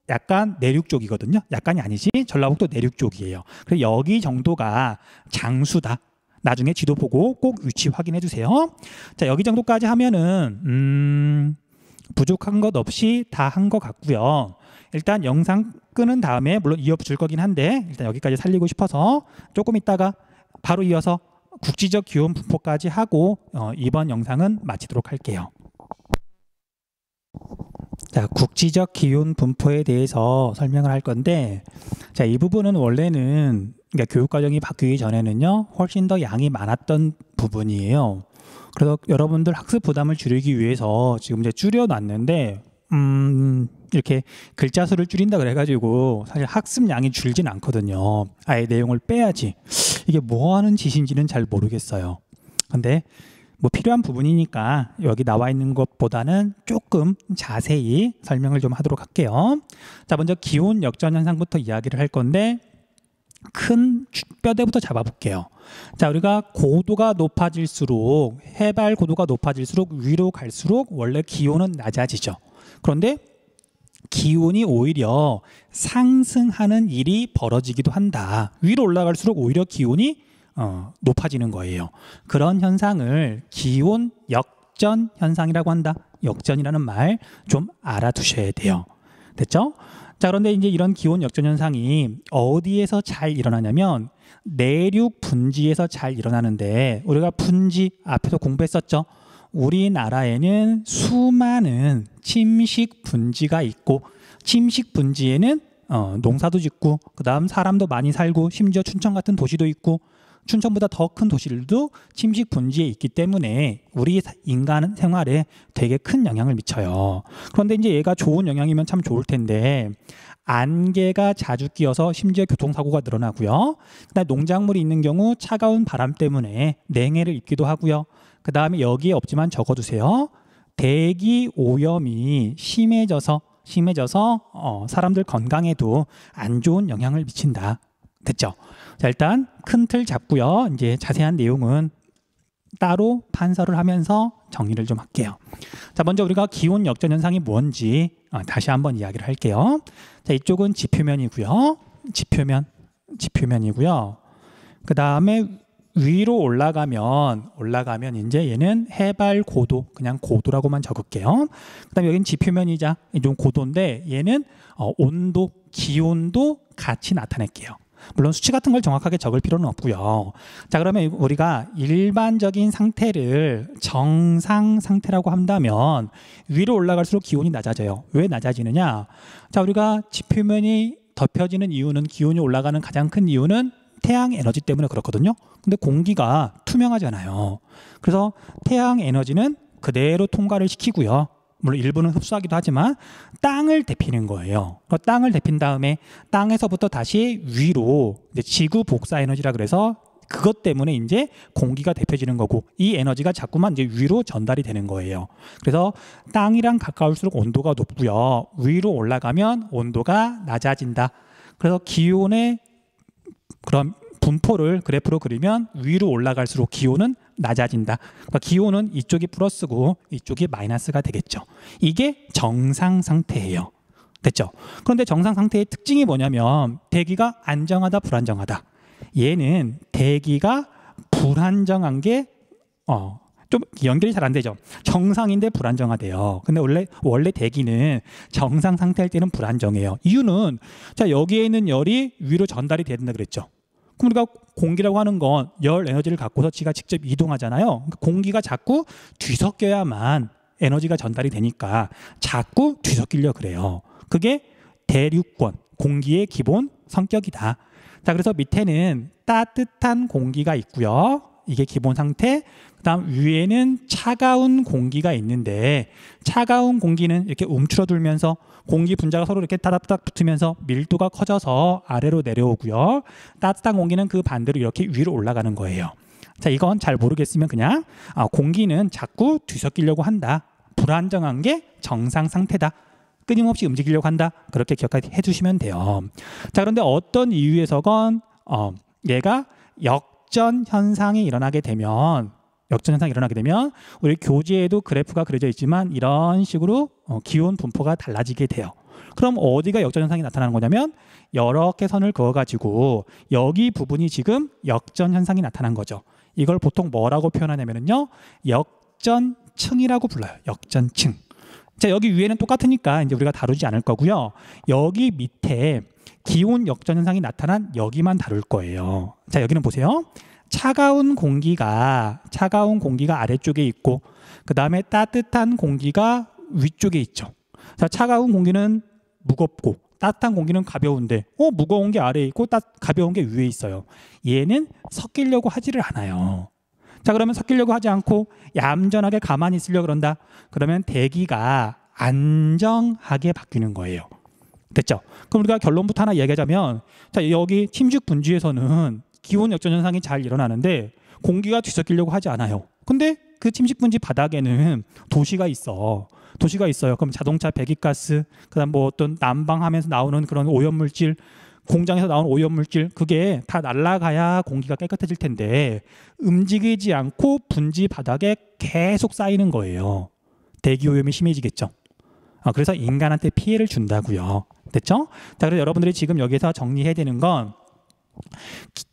약간 내륙 쪽이거든요. 약간이 아니지, 전라북도 내륙 쪽이에요. 그래서 여기 정도가 장수다. 나중에 지도 보고 꼭 위치 확인해 주세요. 자, 여기 정도까지 하면은 부족한 것 없이 다 한 것 같고요. 일단 영상 끄는 다음에 물론 이어줄 거긴 한데 일단 여기까지 살리고 싶어서 조금 있다가 바로 이어서 국지적 기온 분포까지 하고 이번 영상은 마치도록 할게요. 자, 국지적 기온 분포에 대해서 설명을 할 건데, 자, 이 부분은 원래는 그러니까 교육과정이 바뀌기 전에는요 훨씬 더 양이 많았던 부분이에요. 그래서 여러분들 학습 부담을 줄이기 위해서 지금 이제 줄여놨는데 이렇게 글자 수를 줄인다 그래가지고 사실 학습량이 줄진 않거든요. 아예 내용을 빼야지. 이게 뭐 하는 짓인지는 잘 모르겠어요. 근데 뭐 필요한 부분이니까 여기 나와 있는 것보다는 조금 자세히 설명을 좀 하도록 할게요. 자, 먼저 기온 역전 현상부터 이야기를 할 건데 큰 뼈대부터 잡아볼게요. 자, 우리가 고도가 높아질수록, 해발 고도가 높아질수록 위로 갈수록 원래 기온은 낮아지죠. 그런데 기온이 오히려 상승하는 일이 벌어지기도 한다. 위로 올라갈수록 오히려 기온이 높아지는 거예요. 그런 현상을 기온 역전 현상이라고 한다. 역전이라는 말 좀 알아두셔야 돼요. 됐죠? 자, 그런데 이제 이런 기온 역전 현상이 어디에서 잘 일어나냐면 내륙 분지에서 잘 일어나는데, 우리가 분지 앞에서 공부했었죠. 우리나라에는 수많은 침식 분지가 있고, 침식 분지에는 농사도 짓고 그 다음 사람도 많이 살고 심지어 춘천 같은 도시도 있고, 춘천보다 더 큰 도시들도 침식 분지에 있기 때문에 우리 인간 생활에 되게 큰 영향을 미쳐요. 그런데 이제 얘가 좋은 영향이면 참 좋을 텐데 안개가 자주 끼어서 심지어 교통사고가 늘어나고요. 그다음에 농작물이 있는 경우 차가운 바람 때문에 냉해를 입기도 하고요. 그 다음에 여기에 없지만 적어두세요. 대기 오염이 심해져서 사람들 건강에도 안 좋은 영향을 미친다. 됐죠? 자, 일단 큰 틀 잡고요. 이제 자세한 내용은 따로 판서를 하면서 정리를 좀 할게요. 자, 먼저 우리가 기온 역전 현상이 뭔지 다시 한번 이야기를 할게요. 자, 이쪽은 지표면이고요. 지표면이고요. 그 다음에 위로 올라가면 이제 얘는 해발 고도, 그냥 고도라고만 적을게요. 그 다음에 여기는 지표면이자 좀 고도인데 얘는 온도, 기온도 같이 나타낼게요. 물론 수치 같은 걸 정확하게 적을 필요는 없고요. 자, 그러면 우리가 일반적인 상태를 정상 상태라고 한다면 위로 올라갈수록 기온이 낮아져요. 왜 낮아지느냐? 자, 우리가 지표면이 덮여지는 이유는, 기온이 올라가는 가장 큰 이유는 태양 에너지 때문에 그렇거든요. 근데 공기가 투명하잖아요. 그래서 태양 에너지는 그대로 통과를 시키고요. 물론 일부는 흡수하기도 하지만 땅을 데피는 거예요. 땅을 데핀 다음에 땅에서부터 다시 위로 지구 복사 에너지라 그래서 그것 때문에 이제 공기가 데펴지는 거고, 이 에너지가 자꾸만 이제 위로 전달이 되는 거예요. 그래서 땅이랑 가까울수록 온도가 높고요. 위로 올라가면 온도가 낮아진다. 그래서 기온의 그런 분포를 그래프로 그리면 위로 올라갈수록 기온은 낮아진다. 그러니까 기온은 이쪽이 플러스고 이쪽이 마이너스가 되겠죠. 이게 정상 상태예요. 됐죠? 그런데 정상 상태의 특징이 뭐냐면 대기가 안정하다, 불안정하다. 얘는 대기가 불안정한 게 좀 연결이 잘 안 되죠. 정상인데 불안정하대요. 근데 원래 대기는 정상 상태일 때는 불안정해요. 이유는 자, 여기에 있는 열이 위로 전달이 된다 그랬죠. 그럼 우리가 공기라고 하는 건 열 에너지를 갖고서 지가 직접 이동하잖아요. 그러니까 공기가 자꾸 뒤섞여야만 에너지가 전달이 되니까 자꾸 뒤섞이려 그래요. 그게 대류권, 공기의 기본 성격이다. 자, 그래서 밑에는 따뜻한 공기가 있고요. 이게 기본 상태. 그다음 위에는 차가운 공기가 있는데, 차가운 공기는 이렇게 움츠러들면서 공기 분자가 서로 이렇게 따닥따닥 붙으면서 밀도가 커져서 아래로 내려오고요. 따뜻한 공기는 그 반대로 이렇게 위로 올라가는 거예요. 자, 이건 잘 모르겠으면 그냥 공기는 자꾸 뒤섞이려고 한다. 불안정한 게 정상 상태다. 끊임없이 움직이려고 한다. 그렇게 기억해 주시면 돼요. 자, 그런데 어떤 이유에서건 얘가 역전 현상이 일어나게 되면 우리 교재에도 그래프가 그려져 있지만 이런 식으로 기온 분포가 달라지게 돼요. 그럼 어디가 역전 현상이 나타나는 거냐면 이렇게 선을 그어가지고 여기 부분이 지금 역전 현상이 나타난 거죠. 이걸 보통 뭐라고 표현하냐면요, 역전층이라고 불러요. 역전층. 자, 여기 위에는 똑같으니까 이제 우리가 다루지 않을 거고요. 여기 밑에 기온 역전 현상이 나타난 여기만 다룰 거예요. 자, 여기는 보세요. 차가운 공기가 아래쪽에 있고, 그 다음에 따뜻한 공기가 위쪽에 있죠. 자, 차가운 공기는 무겁고 따뜻한 공기는 가벼운데 무거운 게 아래에 있고 가벼운 게 위에 있어요. 얘는 섞이려고 하지를 않아요. 자, 그러면 섞이려고 하지 않고 얌전하게 가만히 있으려고 그런다. 그러면 대기가 안정하게 바뀌는 거예요. 됐죠? 그럼 우리가 결론부터 하나 얘기하자면, 자, 여기 침식 분지에서는 기온 역전 현상이 잘 일어나는데 공기가 뒤섞이려고 하지 않아요. 근데 그 침식 분지 바닥에는 도시가 있어요. 그럼 자동차 배기가스, 그다음 뭐 어떤 난방하면서 나오는 그런 오염물질, 공장에서 나오는 오염물질, 그게 다 날아가야 공기가 깨끗해질 텐데 움직이지 않고 분지 바닥에 계속 쌓이는 거예요. 대기 오염이 심해지겠죠. 그래서 인간한테 피해를 준다고요. 됐죠? 자, 그래서 여러분들이 지금 여기서 정리해야 되는 건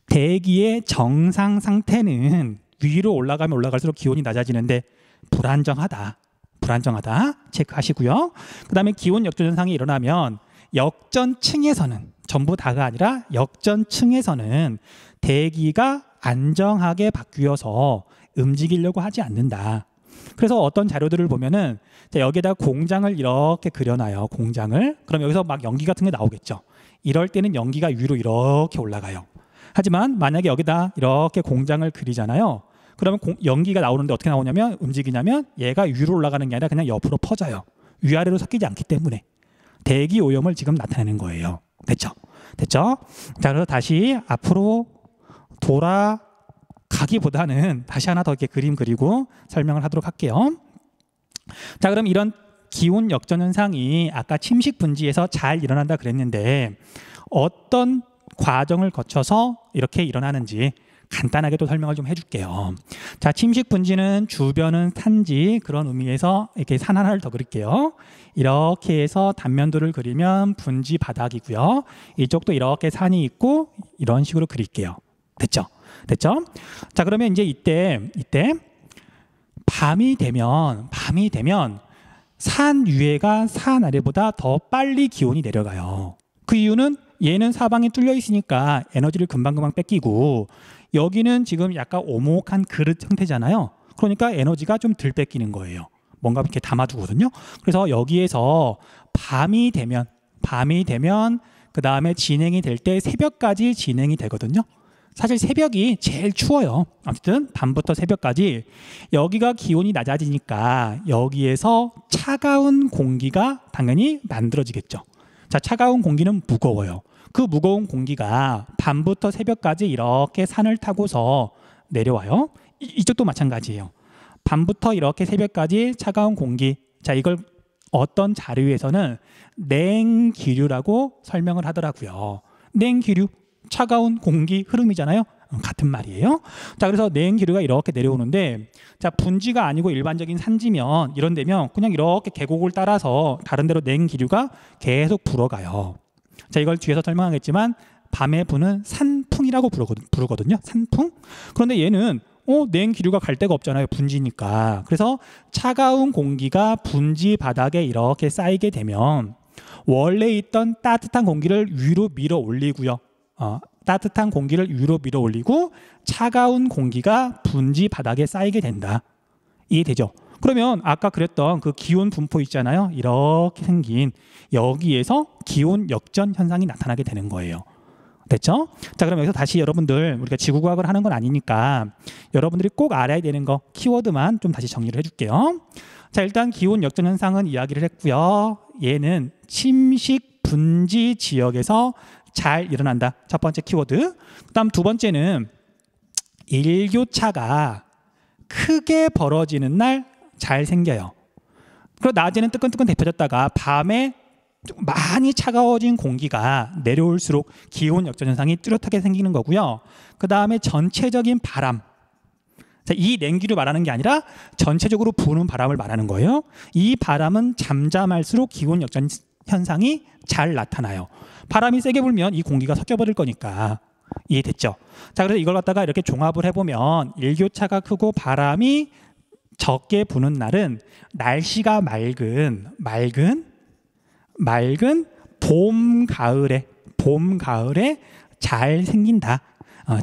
대기의 정상 상태는 위로 올라가면 올라갈수록 기온이 낮아지는데 불안정하다 체크하시고요. 그 다음에 기온 역전 현상이 일어나면 역전층에서는, 전부 다가 아니라 역전층에서는 대기가 안정하게 바뀌어서 움직이려고 하지 않는다. 그래서 어떤 자료들을 보면은 여기에다 공장을 이렇게 그려놔요. 공장을. 그럼 여기서 막 연기 같은 게 나오겠죠. 이럴 때는 연기가 위로 이렇게 올라가요. 하지만 만약에 여기다 이렇게 공장을 그리잖아요. 그러면 연기가 나오는데 어떻게 나오냐면, 움직이냐면 얘가 위로 올라가는 게 아니라 그냥 옆으로 퍼져요. 위아래로 섞이지 않기 때문에. 대기 오염을 지금 나타내는 거예요. 됐죠? 자, 그래서 다시 앞으로 돌아가기보다는 다시 하나 더 이렇게 그림 그리고 설명을 하도록 할게요. 자, 그럼 이런 기온 역전 현상이 아까 침식 분지에서 잘 일어난다 그랬는데 어떤 과정을 거쳐서 이렇게 일어나는지 간단하게 또 설명을 좀 해줄게요. 자, 침식 분지는 주변은 산지, 그런 의미에서 이렇게 산 하나를 더 그릴게요. 이렇게 해서 단면도를 그리면 분지 바닥이고요. 이쪽도 이렇게 산이 있고 이런 식으로 그릴게요. 됐죠? 됐죠? 자, 그러면 이제 이때 밤이 되면 산 위에가 산 아래보다 더 빨리 기온이 내려가요. 그 이유는 얘는 사방이 뚫려 있으니까 에너지를 금방금방 뺏기고, 여기는 지금 약간 오목한 그릇 형태잖아요. 그러니까 에너지가 좀 덜 뺏기는 거예요. 뭔가 이렇게 담아두거든요. 그래서 여기에서 밤이 되면 그 다음에 진행이 될 때 새벽까지 진행이 되거든요. 사실 새벽이 제일 추워요. 어쨌든 밤부터 새벽까지 여기가 기온이 낮아지니까 여기에서 차가운 공기가 당연히 만들어지겠죠. 자, 차가운 공기는 무거워요. 그 무거운 공기가 밤부터 새벽까지 이렇게 산을 타고서 내려와요. 이쪽도 마찬가지예요. 밤부터 이렇게 새벽까지 차가운 공기. 자, 이걸 어떤 자료에서는 냉기류라고 설명을 하더라고요. 냉기류, 차가운 공기 흐름이잖아요. 같은 말이에요. 자, 그래서 냉기류가 이렇게 내려오는데, 자, 분지가 아니고 일반적인 산지면 이런 데면 그냥 이렇게 계곡을 따라서 다른 데로 냉기류가 계속 불어가요. 자, 이걸 뒤에서 설명하겠지만 밤에 부는 산풍이라고 부르거든요. 산풍. 그런데 얘는 냉기류가 갈 데가 없잖아요. 분지니까. 그래서 차가운 공기가 분지 바닥에 이렇게 쌓이게 되면 원래 있던 따뜻한 공기를 위로 밀어 올리고요. 따뜻한 공기를 위로 밀어 올리고 차가운 공기가 분지 바닥에 쌓이게 된다. 이해되죠? 그러면 아까 그랬던 그 기온 분포 있잖아요. 이렇게 생긴 여기에서 기온 역전 현상이 나타나게 되는 거예요. 됐죠? 자, 그럼 여기서 다시 여러분들, 우리가 지구과학을 하는 건 아니니까 여러분들이 꼭 알아야 되는 거 키워드만 좀 다시 정리를 해줄게요. 자, 일단 기온 역전 현상은 이야기를 했고요. 얘는 침식 분지 지역에서 잘 일어난다. 첫 번째 키워드. 그다음 두 번째는 일교차가 크게 벌어지는 날 잘 생겨요. 그리고 낮에는 뜨끈뜨끈 데펴졌다가 밤에 많이 차가워진 공기가 내려올수록 기온 역전 현상이 뚜렷하게 생기는 거고요. 그 다음에 전체적인 바람. 자, 이 냉기류 말하는 게 아니라 전체적으로 부는 바람을 말하는 거예요. 이 바람은 잠잠할수록 기온 역전 현상이 잘 나타나요. 바람이 세게 불면 이 공기가 섞여버릴 거니까. 이해됐죠? 자, 그래서 이걸 갖다가 이렇게 종합을 해보면 일교차가 크고 바람이 적게 부는 날은 날씨가 맑은 봄, 가을에 잘 생긴다.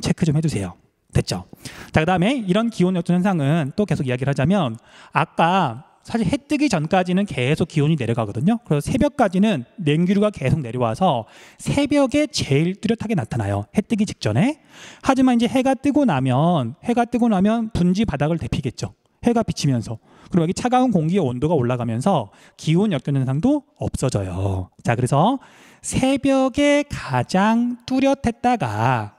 체크 좀 해주세요. 됐죠? 자, 그 다음에 이런 기온 역전 현상은 또 계속 이야기를 하자면 아까 사실 해 뜨기 전까지는 계속 기온이 내려가거든요. 그래서 새벽까지는 냉기류가 계속 내려와서 새벽에 제일 뚜렷하게 나타나요. 해 뜨기 직전에. 하지만 이제 해가 뜨고 나면 분지 바닥을 데피겠죠. 해가 비치면서. 그리고 여기 차가운 공기의 온도가 올라가면서 기온 역전 현상도 없어져요. 자, 그래서 새벽에 가장 뚜렷했다가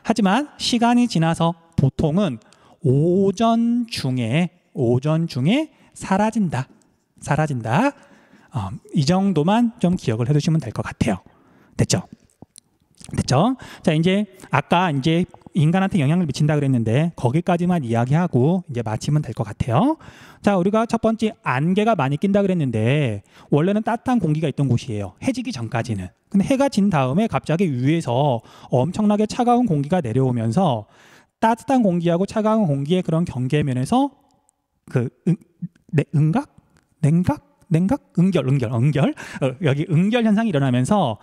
하지만 시간이 지나서 보통은 오전 중에 사라진다. 이 정도만 좀 기억을 해두시면 될 것 같아요. 됐죠? 자, 이제 아까 이제 인간한테 영향을 미친다 그랬는데 거기까지만 이야기하고 이제 마치면 될 것 같아요. 자, 우리가 첫 번째 안개가 많이 낀다 그랬는데 원래는 따뜻한 공기가 있던 곳이에요. 해지기 전까지는. 근데 해가 진 다음에 갑자기 위에서 엄청나게 차가운 공기가 내려오면서 따뜻한 공기하고 차가운 공기의 그런 경계면에서 그 응결 여기 응결 현상이 일어나면서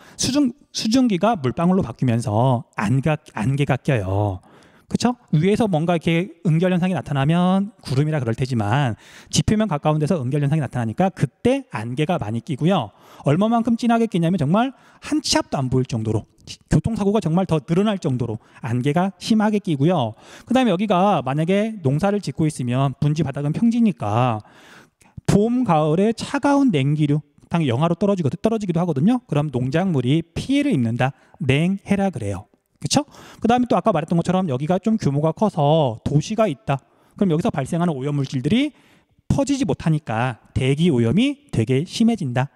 수증기가 물방울로 바뀌면서 안개가 껴요. 그렇죠? 위에서 뭔가 이렇게 응결 현상이 나타나면 구름이라 그럴 테지만 지표면 가까운 데서 응결 현상이 나타나니까 그때 안개가 많이 끼고요. 얼마만큼 진하게 끼냐면 정말 한 치 앞도 안 보일 정도로, 교통사고가 정말 더 늘어날 정도로 안개가 심하게 끼고요. 그 다음에 여기가 만약에 농사를 짓고 있으면 분지 바닥은 평지니까 봄, 가을에 차가운 냉기류, 당연히 영하로 떨어지기도 하거든요. 그럼 농작물이 피해를 입는다. 냉해라 그래요. 그렇죠? 그 다음에 또 아까 말했던 것처럼 여기가 좀 규모가 커서 도시가 있다. 그럼 여기서 발생하는 오염물질들이 퍼지지 못하니까 대기 오염이 되게 심해진다.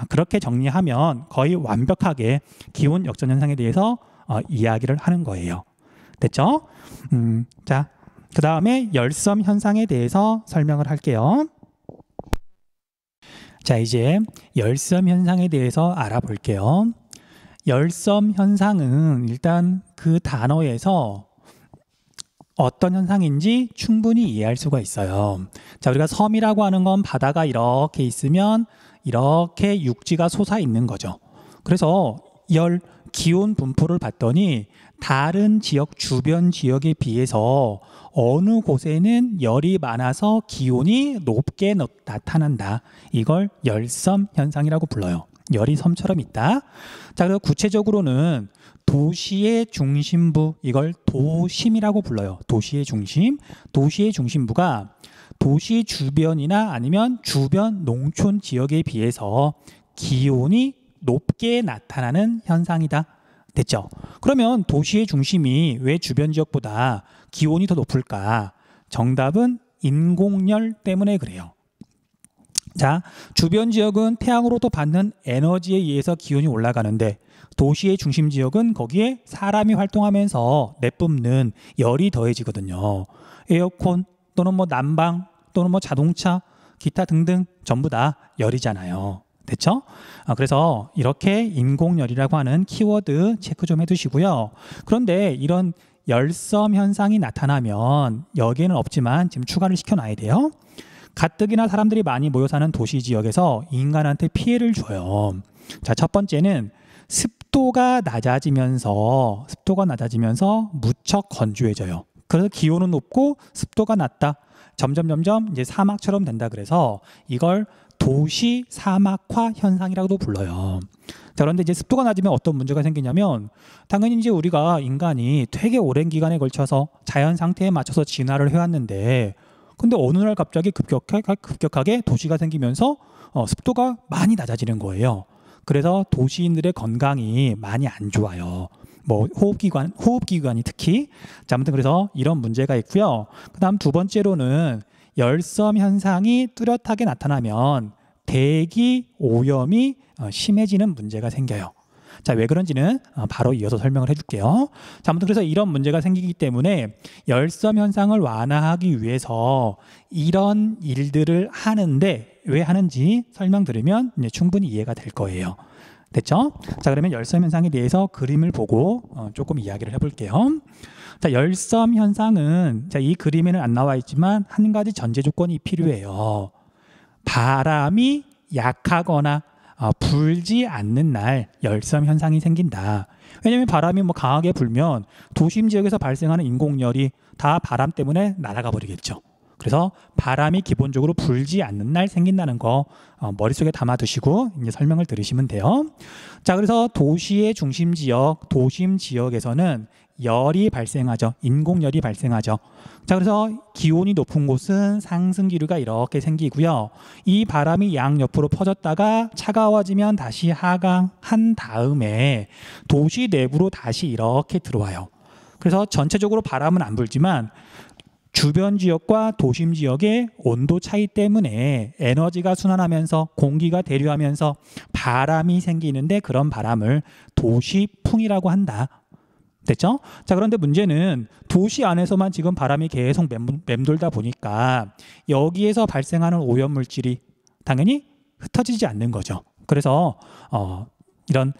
그렇게 정리하면 거의 완벽하게 기온 역전 현상에 대해서 이야기를 하는 거예요. 됐죠? 자, 그 다음에 열섬 현상에 대해서 설명을 할게요. 자, 이제 열섬 현상에 대해서 알아볼게요. 열섬 현상은 일단 그 단어에서 어떤 현상인지 충분히 이해할 수가 있어요. 자, 우리가 섬이라고 하는 건 바다가 이렇게 있으면 이렇게 육지가 솟아 있는 거죠. 그래서 열 기온 분포를 봤더니 다른 지역, 주변 지역에 비해서 어느 곳에는 열이 많아서 기온이 높게 나타난다. 이걸 열섬 현상이라고 불러요. 열이 섬처럼 있다. 자, 그리고 구체적으로는 도시의 중심부, 이걸 도심이라고 불러요. 도시의 중심. 도시의 중심부가 도시 주변이나 아니면 주변 농촌 지역에 비해서 기온이 높게 나타나는 현상이다. 됐죠? 그러면 도시의 중심이 왜 주변 지역보다 기온이 더 높을까? 정답은 인공열 때문에 그래요. 자, 주변 지역은 태양으로부터 받는 에너지에 의해서 기온이 올라가는데 도시의 중심 지역은 거기에 사람이 활동하면서 내뿜는 열이 더해지거든요. 에어컨 또는 뭐 난방 또는 뭐 자동차 기타 등등 전부 다 열이잖아요. 됐죠? 그래서 이렇게 인공열이라고 하는 키워드 체크 좀 해두시고요. 그런데 이런 열섬 현상이 나타나면 여기에는 없지만 지금 추가를 시켜놔야 돼요. 가뜩이나 사람들이 많이 모여 사는 도시 지역에서 인간한테 피해를 줘요. 자, 첫 번째는 습도가 낮아지면서 무척 건조해져요. 그래서 기온은 높고 습도가 낮다. 점점 이제 사막처럼 된다. 그래서 이걸 도시 사막화 현상이라고도 불러요. 자, 그런데 이제 습도가 낮으면 어떤 문제가 생기냐면 당연히 이제 우리가 인간이 되게 오랜 기간에 걸쳐서 자연 상태에 맞춰서 진화를 해왔는데 근데 어느 날 갑자기 급격하게 도시가 생기면서 습도가 많이 낮아지는 거예요. 그래서 도시인들의 건강이 많이 안 좋아요. 뭐 호흡기관이 특히. 자, 아무튼 그래서 이런 문제가 있고요. 그다음 두 번째로는 열섬 현상이 뚜렷하게 나타나면 대기 오염이 심해지는 문제가 생겨요. 자, 왜 그런지는 바로 이어서 설명을 해줄게요. 자, 아무튼 그래서 이런 문제가 생기기 때문에 열섬 현상을 완화하기 위해서 이런 일들을 하는데 왜 하는지 설명드리면 이제 충분히 이해가 될 거예요. 됐죠? 자, 그러면 열섬 현상에 대해서 그림을 보고 조금 이야기를 해볼게요. 자, 열섬 현상은 자, 이 그림에는 안 나와 있지만 한 가지 전제 조건이 필요해요. 바람이 약하거나 불지 않는 날 열섬 현상이 생긴다. 왜냐하면 바람이 뭐 강하게 불면 도심 지역에서 발생하는 인공열이 다 바람 때문에 날아가 버리겠죠. 그래서 바람이 기본적으로 불지 않는 날 생긴다는 거 머릿속에 담아두시고 이제 설명을 들으시면 돼요. 자, 그래서 도시의 중심 지역, 도심 지역에서는 열이 발생하죠. 인공열이 발생하죠. 자, 그래서 기온이 높은 곳은 상승 기류가 이렇게 생기고요. 이 바람이 양옆으로 퍼졌다가 차가워지면 다시 하강한 다음에 도시 내부로 다시 이렇게 들어와요. 그래서 전체적으로 바람은 안 불지만 주변 지역과 도심 지역의 온도 차이 때문에 에너지가 순환하면서 공기가 대류하면서 바람이 생기는데 그런 바람을 도시풍이라고 한다. 됐죠? 자, 그런데 문제는 도시 안에서만 지금 바람이 계속 맴돌다 보니까 여기에서 발생하는 오염물질이 당연히 흩어지지 않는 거죠. 그래서 이런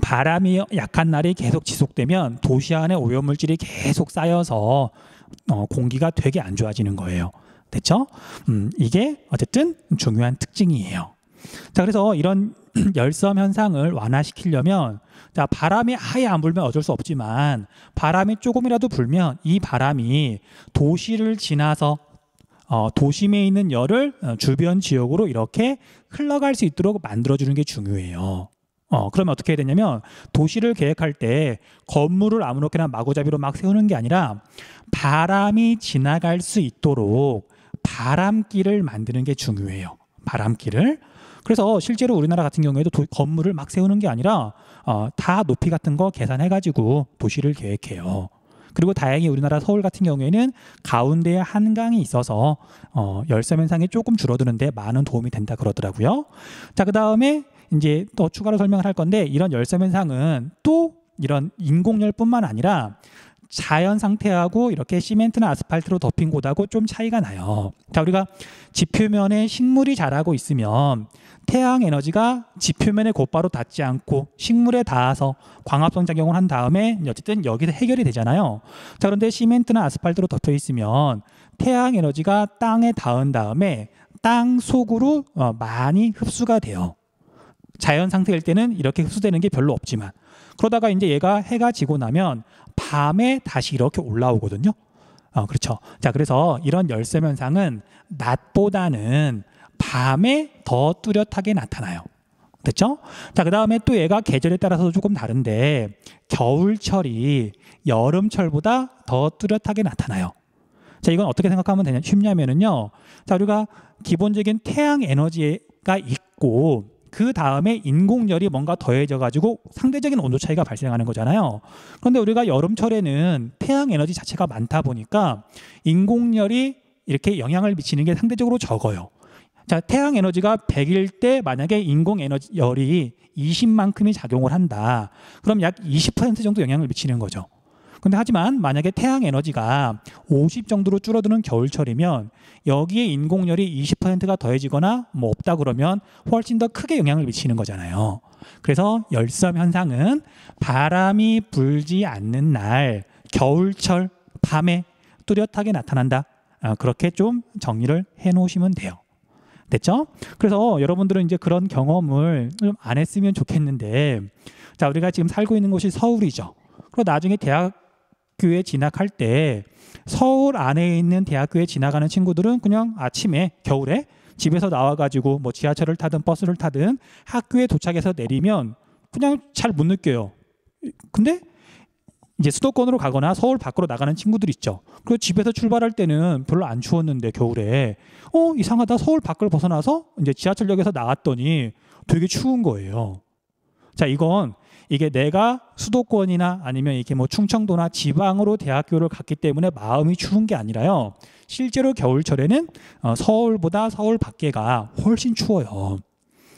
바람이 약한 날이 계속 지속되면 도시 안에 오염물질이 계속 쌓여서 공기가 되게 안 좋아지는 거예요. 됐죠? 이게 어쨌든 중요한 특징이에요. 자, 그래서 이런 열섬 현상을 완화시키려면 자, 바람이 아예 안 불면 어쩔 수 없지만 바람이 조금이라도 불면 이 바람이 도시를 지나서 도심에 있는 열을 주변 지역으로 이렇게 흘러갈 수 있도록 만들어주는 게 중요해요. 그러면 어떻게 해야 되냐면 도시를 계획할 때 건물을 아무렇게나 마구잡이로 막 세우는 게 아니라 바람이 지나갈 수 있도록 바람길을 만드는 게 중요해요. 바람길을. 그래서 실제로 우리나라 같은 경우에도 건물을 막 세우는 게 아니라 다 높이 같은 거 계산해가지고 도시를 계획해요. 그리고 다행히 우리나라 서울 같은 경우에는 가운데에 한강이 있어서 열섬 현상이 조금 줄어드는데 많은 도움이 된다 그러더라고요. 자, 그 다음에 이제 또 추가로 설명을 할 건데 이런 열섬 현상은 또 이런 인공열뿐만 아니라 자연 상태하고 이렇게 시멘트나 아스팔트로 덮인 곳하고 좀 차이가 나요. 자, 우리가 지표면에 식물이 자라고 있으면 태양 에너지가 지표면에 곧바로 닿지 않고 식물에 닿아서 광합성 작용을 한 다음에 어쨌든 여기서 해결이 되잖아요. 자, 그런데 시멘트나 아스팔트로 덮여 있으면 태양 에너지가 땅에 닿은 다음에 땅 속으로 많이 흡수가 돼요. 자연 상태일 때는 이렇게 흡수되는 게 별로 없지만, 그러다가 이제 얘가 해가 지고 나면 밤에 다시 이렇게 올라오거든요. 그렇죠. 자, 그래서 이런 열섬 현상은 낮보다는 밤에 더 뚜렷하게 나타나요. 됐죠? 자, 그 다음에 또 얘가 계절에 따라서 조금 다른데 겨울철이 여름철보다 더 뚜렷하게 나타나요. 자, 이건 어떻게 생각하면 쉽냐면은요. 자, 우리가 기본적인 태양 에너지가 있고 그 다음에 인공열이 뭔가 더해져 가지고 상대적인 온도 차이가 발생하는 거잖아요. 그런데 우리가 여름철에는 태양 에너지 자체가 많다 보니까 인공열이 이렇게 영향을 미치는 게 상대적으로 적어요. 자, 태양 에너지가 100일 때 만약에 인공 에너지 열이 20만큼이 작용을 한다. 그럼 약 20% 정도 영향을 미치는 거죠. 근데 하지만 만약에 태양 에너지가 50 정도로 줄어드는 겨울철이면 여기에 인공열이 20%가 더해지거나 뭐 없다 그러면 훨씬 더 크게 영향을 미치는 거잖아요. 그래서 열섬 현상은 바람이 불지 않는 날 겨울철 밤에 뚜렷하게 나타난다. 그렇게 좀 정리를 해 놓으시면 돼요. 됐죠? 그래서 여러분들은 이제 그런 경험을 좀 안 했으면 좋겠는데, 자, 우리가 지금 살고 있는 곳이 서울이죠. 그리고 나중에 대학교에 진학할 때 서울 안에 있는 대학교에 진학하는 친구들은 그냥 아침에 겨울에 집에서 나와가지고 뭐 지하철을 타든 버스를 타든 학교에 도착해서 내리면 그냥 잘 못 느껴요. 근데 이제 수도권으로 가거나 서울 밖으로 나가는 친구들 있죠. 그리고 집에서 출발할 때는 별로 안 추웠는데 겨울에 이상하다, 서울 밖을 벗어나서 이제 지하철역에서 나왔더니 되게 추운 거예요. 자, 이게 내가 수도권이나 아니면 이렇게 뭐 충청도나 지방으로 대학교를 갔기 때문에 마음이 추운 게 아니라요. 실제로 겨울철에는 서울보다 서울 밖에가 훨씬 추워요.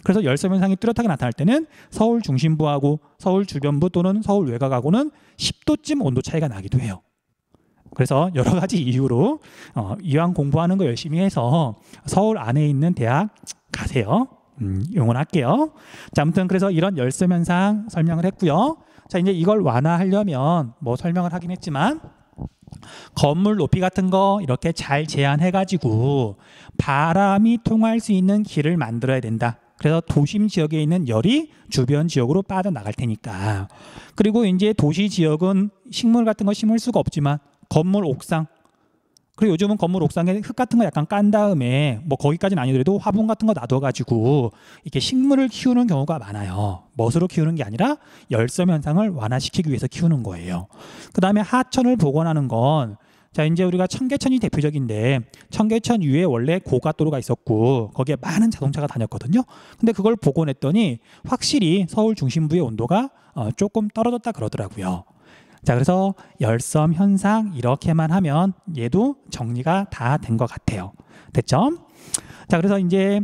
그래서 열섬 현상이 뚜렷하게 나타날 때는 서울 중심부하고 서울 주변부 또는 서울 외곽하고는 10도쯤 온도 차이가 나기도 해요. 그래서 여러 가지 이유로 이왕 공부하는 거 열심히 해서 서울 안에 있는 대학 가세요. 응원할게요. 자, 아무튼 그래서 이런 열섬 현상 설명을 했고요. 자, 이제 이걸 완화하려면 뭐 설명을 하긴 했지만 건물 높이 같은 거 이렇게 잘 제한해가지고 바람이 통할 수 있는 길을 만들어야 된다. 그래서 도심 지역에 있는 열이 주변 지역으로 빠져나갈 테니까. 그리고 이제 도시 지역은 식물 같은 거 심을 수가 없지만 건물 옥상, 그리고 요즘은 건물 옥상에 흙 같은 거 약간 깐 다음에 뭐 거기까지는 아니더라도 화분 같은 거 놔둬가지고 이렇게 식물을 키우는 경우가 많아요. 멋으로 키우는 게 아니라 열섬 현상을 완화시키기 위해서 키우는 거예요. 그 다음에 하천을 복원하는 건, 자, 이제 우리가 청계천이 대표적인데 청계천 위에 원래 고가도로가 있었고 거기에 많은 자동차가 다녔거든요. 근데 그걸 복원했더니 확실히 서울 중심부의 온도가 조금 떨어졌다 그러더라고요. 자, 그래서 열섬 현상 이렇게만 하면 얘도 정리가 다 된 것 같아요. 됐죠? 자, 그래서 이제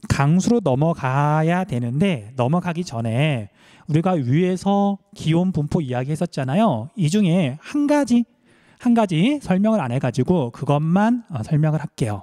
강수로 넘어가야 되는데 넘어가기 전에 우리가 위에서 기온 분포 이야기 했었잖아요. 이 중에 한 가지 설명을 안 해가지고 그것만 설명을 할게요.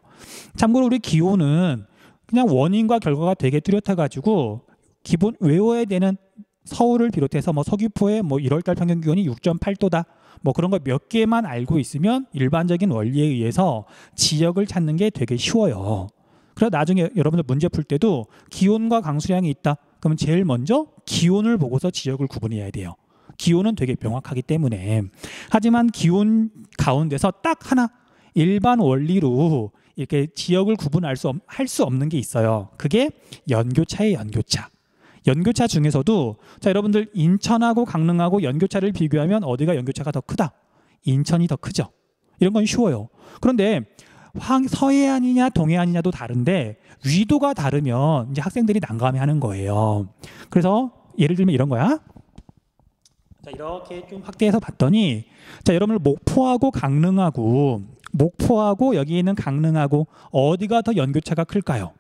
참고로 우리 기온은 그냥 원인과 결과가 되게 뚜렷해가지고 기본 외워야 되는, 서울을 비롯해서 뭐 서귀포의 뭐 1월달 평균 기온이 6.8도다. 뭐 그런 거 몇 개만 알고 있으면 일반적인 원리에 의해서 지역을 찾는 게 되게 쉬워요. 그래서 나중에 여러분들 문제 풀 때도 기온과 강수량이 있다. 그러면 제일 먼저 기온을 보고서 지역을 구분해야 돼요. 기온은 되게 명확하기 때문에. 하지만 기온 가운데서 딱 하나 일반 원리로 이렇게 지역을 구분할 할 수 없는 게 있어요. 그게 연교차예요, 연교차. 연교차 중에서도, 자, 여러분들 인천하고 강릉하고 연교차를 비교하면 어디가 연교차가 더 크다? 인천이 더 크죠. 이런 건 쉬워요. 그런데 서해안이냐 동해안이냐도 다른데 위도가 다르면 이제 학생들이 난감해하는 거예요. 그래서 예를 들면 이런 거야. 자, 이렇게 좀 확대해서 봤더니, 자, 여러분들 목포하고 여기 있는 강릉하고 어디가 더 연교차가 클까요?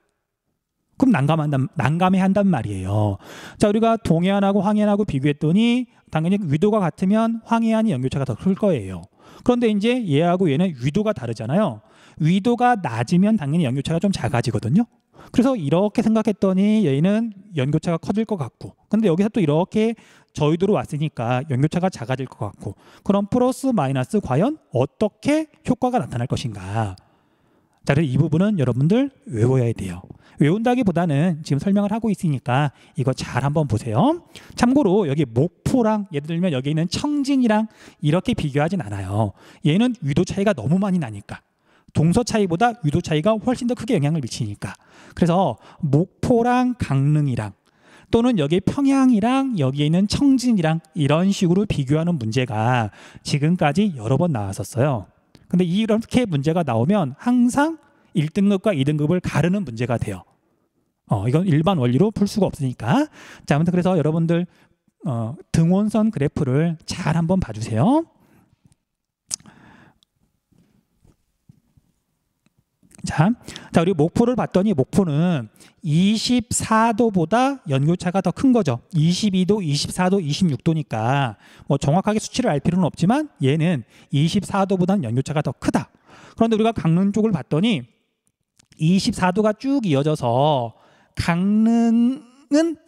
조금 난감해한단 말이에요. 자, 우리가 동해안하고 황해안하고 비교했더니 당연히 위도가 같으면 황해안이 연교차가 더 클 거예요. 그런데 이제 얘하고 얘는 위도가 다르잖아요. 위도가 낮으면 당연히 연교차가 좀 작아지거든요. 그래서 이렇게 생각했더니 얘는 연교차가 커질 것 같고, 근데 여기서 또 이렇게 저위도로 왔으니까 연교차가 작아질 것 같고, 그럼 플러스 마이너스 과연 어떻게 효과가 나타날 것인가. 자, 그래서 이 부분은 여러분들 외워야 돼요. 외운다기보다는 지금 설명을 하고 있으니까 이거 잘 한번 보세요. 참고로 여기 목포랑 예를 들면 여기 있는 청진이랑 이렇게 비교하진 않아요. 얘는 위도 차이가 너무 많이 나니까, 동서 차이보다 위도 차이가 훨씬 더 크게 영향을 미치니까. 그래서 목포랑 강릉이랑 또는 여기 평양이랑 여기에 있는 청진이랑 이런 식으로 비교하는 문제가 지금까지 여러 번 나왔었어요. 근데 이렇게 문제가 나오면 항상 1등급과 2등급을 가르는 문제가 돼요. 이건 일반 원리로 풀 수가 없으니까. 자, 아무튼 그래서 여러분들 등원선 그래프를 잘 한번 봐주세요. 자, 우리 목포를 봤더니 목포는 24도보다 연교차가 더 큰 거죠. 22도, 24도, 26도니까 뭐 정확하게 수치를 알 필요는 없지만 얘는 24도보다는 연교차가 더 크다. 그런데 우리가 강릉 쪽을 봤더니 24도가 쭉 이어져서 강릉은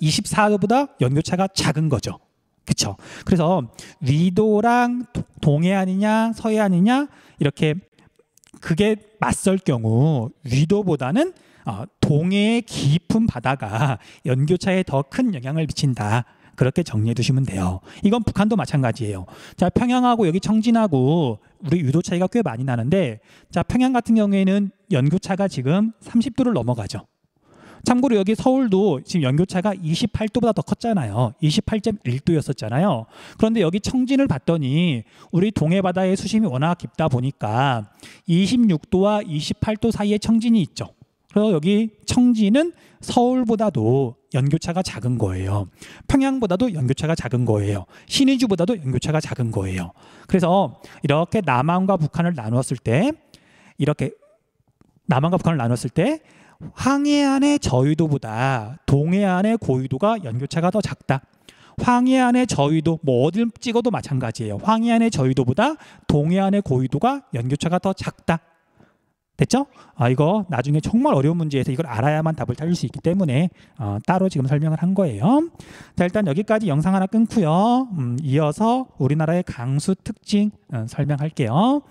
24도보다 연교차가 작은 거죠. 그렇죠? 그래서 위도랑 동해안이냐 서해안이냐 이렇게 그게 맞설 경우 위도보다는 동해의 깊은 바다가 연교차에 더 큰 영향을 미친다. 그렇게 정리해 두시면 돼요. 이건 북한도 마찬가지예요. 자, 평양하고 여기 청진하고 우리 위도 차이가 꽤 많이 나는데, 자, 평양 같은 경우에는 연교차가 지금 30도를 넘어가죠. 참고로 여기 서울도 지금 연교차가 28도보다 더 컸잖아요. 28.1도였었잖아요. 그런데 여기 청진을 봤더니 우리 동해바다의 수심이 워낙 깊다 보니까 26도와 28도 사이에 청진이 있죠. 그래서 여기 청진은 서울보다도 연교차가 작은 거예요. 평양보다도 연교차가 작은 거예요. 신의주보다도 연교차가 작은 거예요. 그래서 이렇게 남한과 북한을 나누었을 때, 황해안의 저위도보다 동해안의 고위도가 연교차가 더 작다. 황해안의 저위도, 뭐 어딜 찍어도 마찬가지예요. 황해안의 저위도보다 동해안의 고위도가 연교차가 더 작다. 됐죠? 이거 나중에 정말 어려운 문제에서 이걸 알아야만 답을 찾을 수 있기 때문에 따로 지금 설명을 한 거예요. 자, 일단 여기까지 영상 하나 끊고요. 이어서 우리나라의 강수 특징 설명할게요.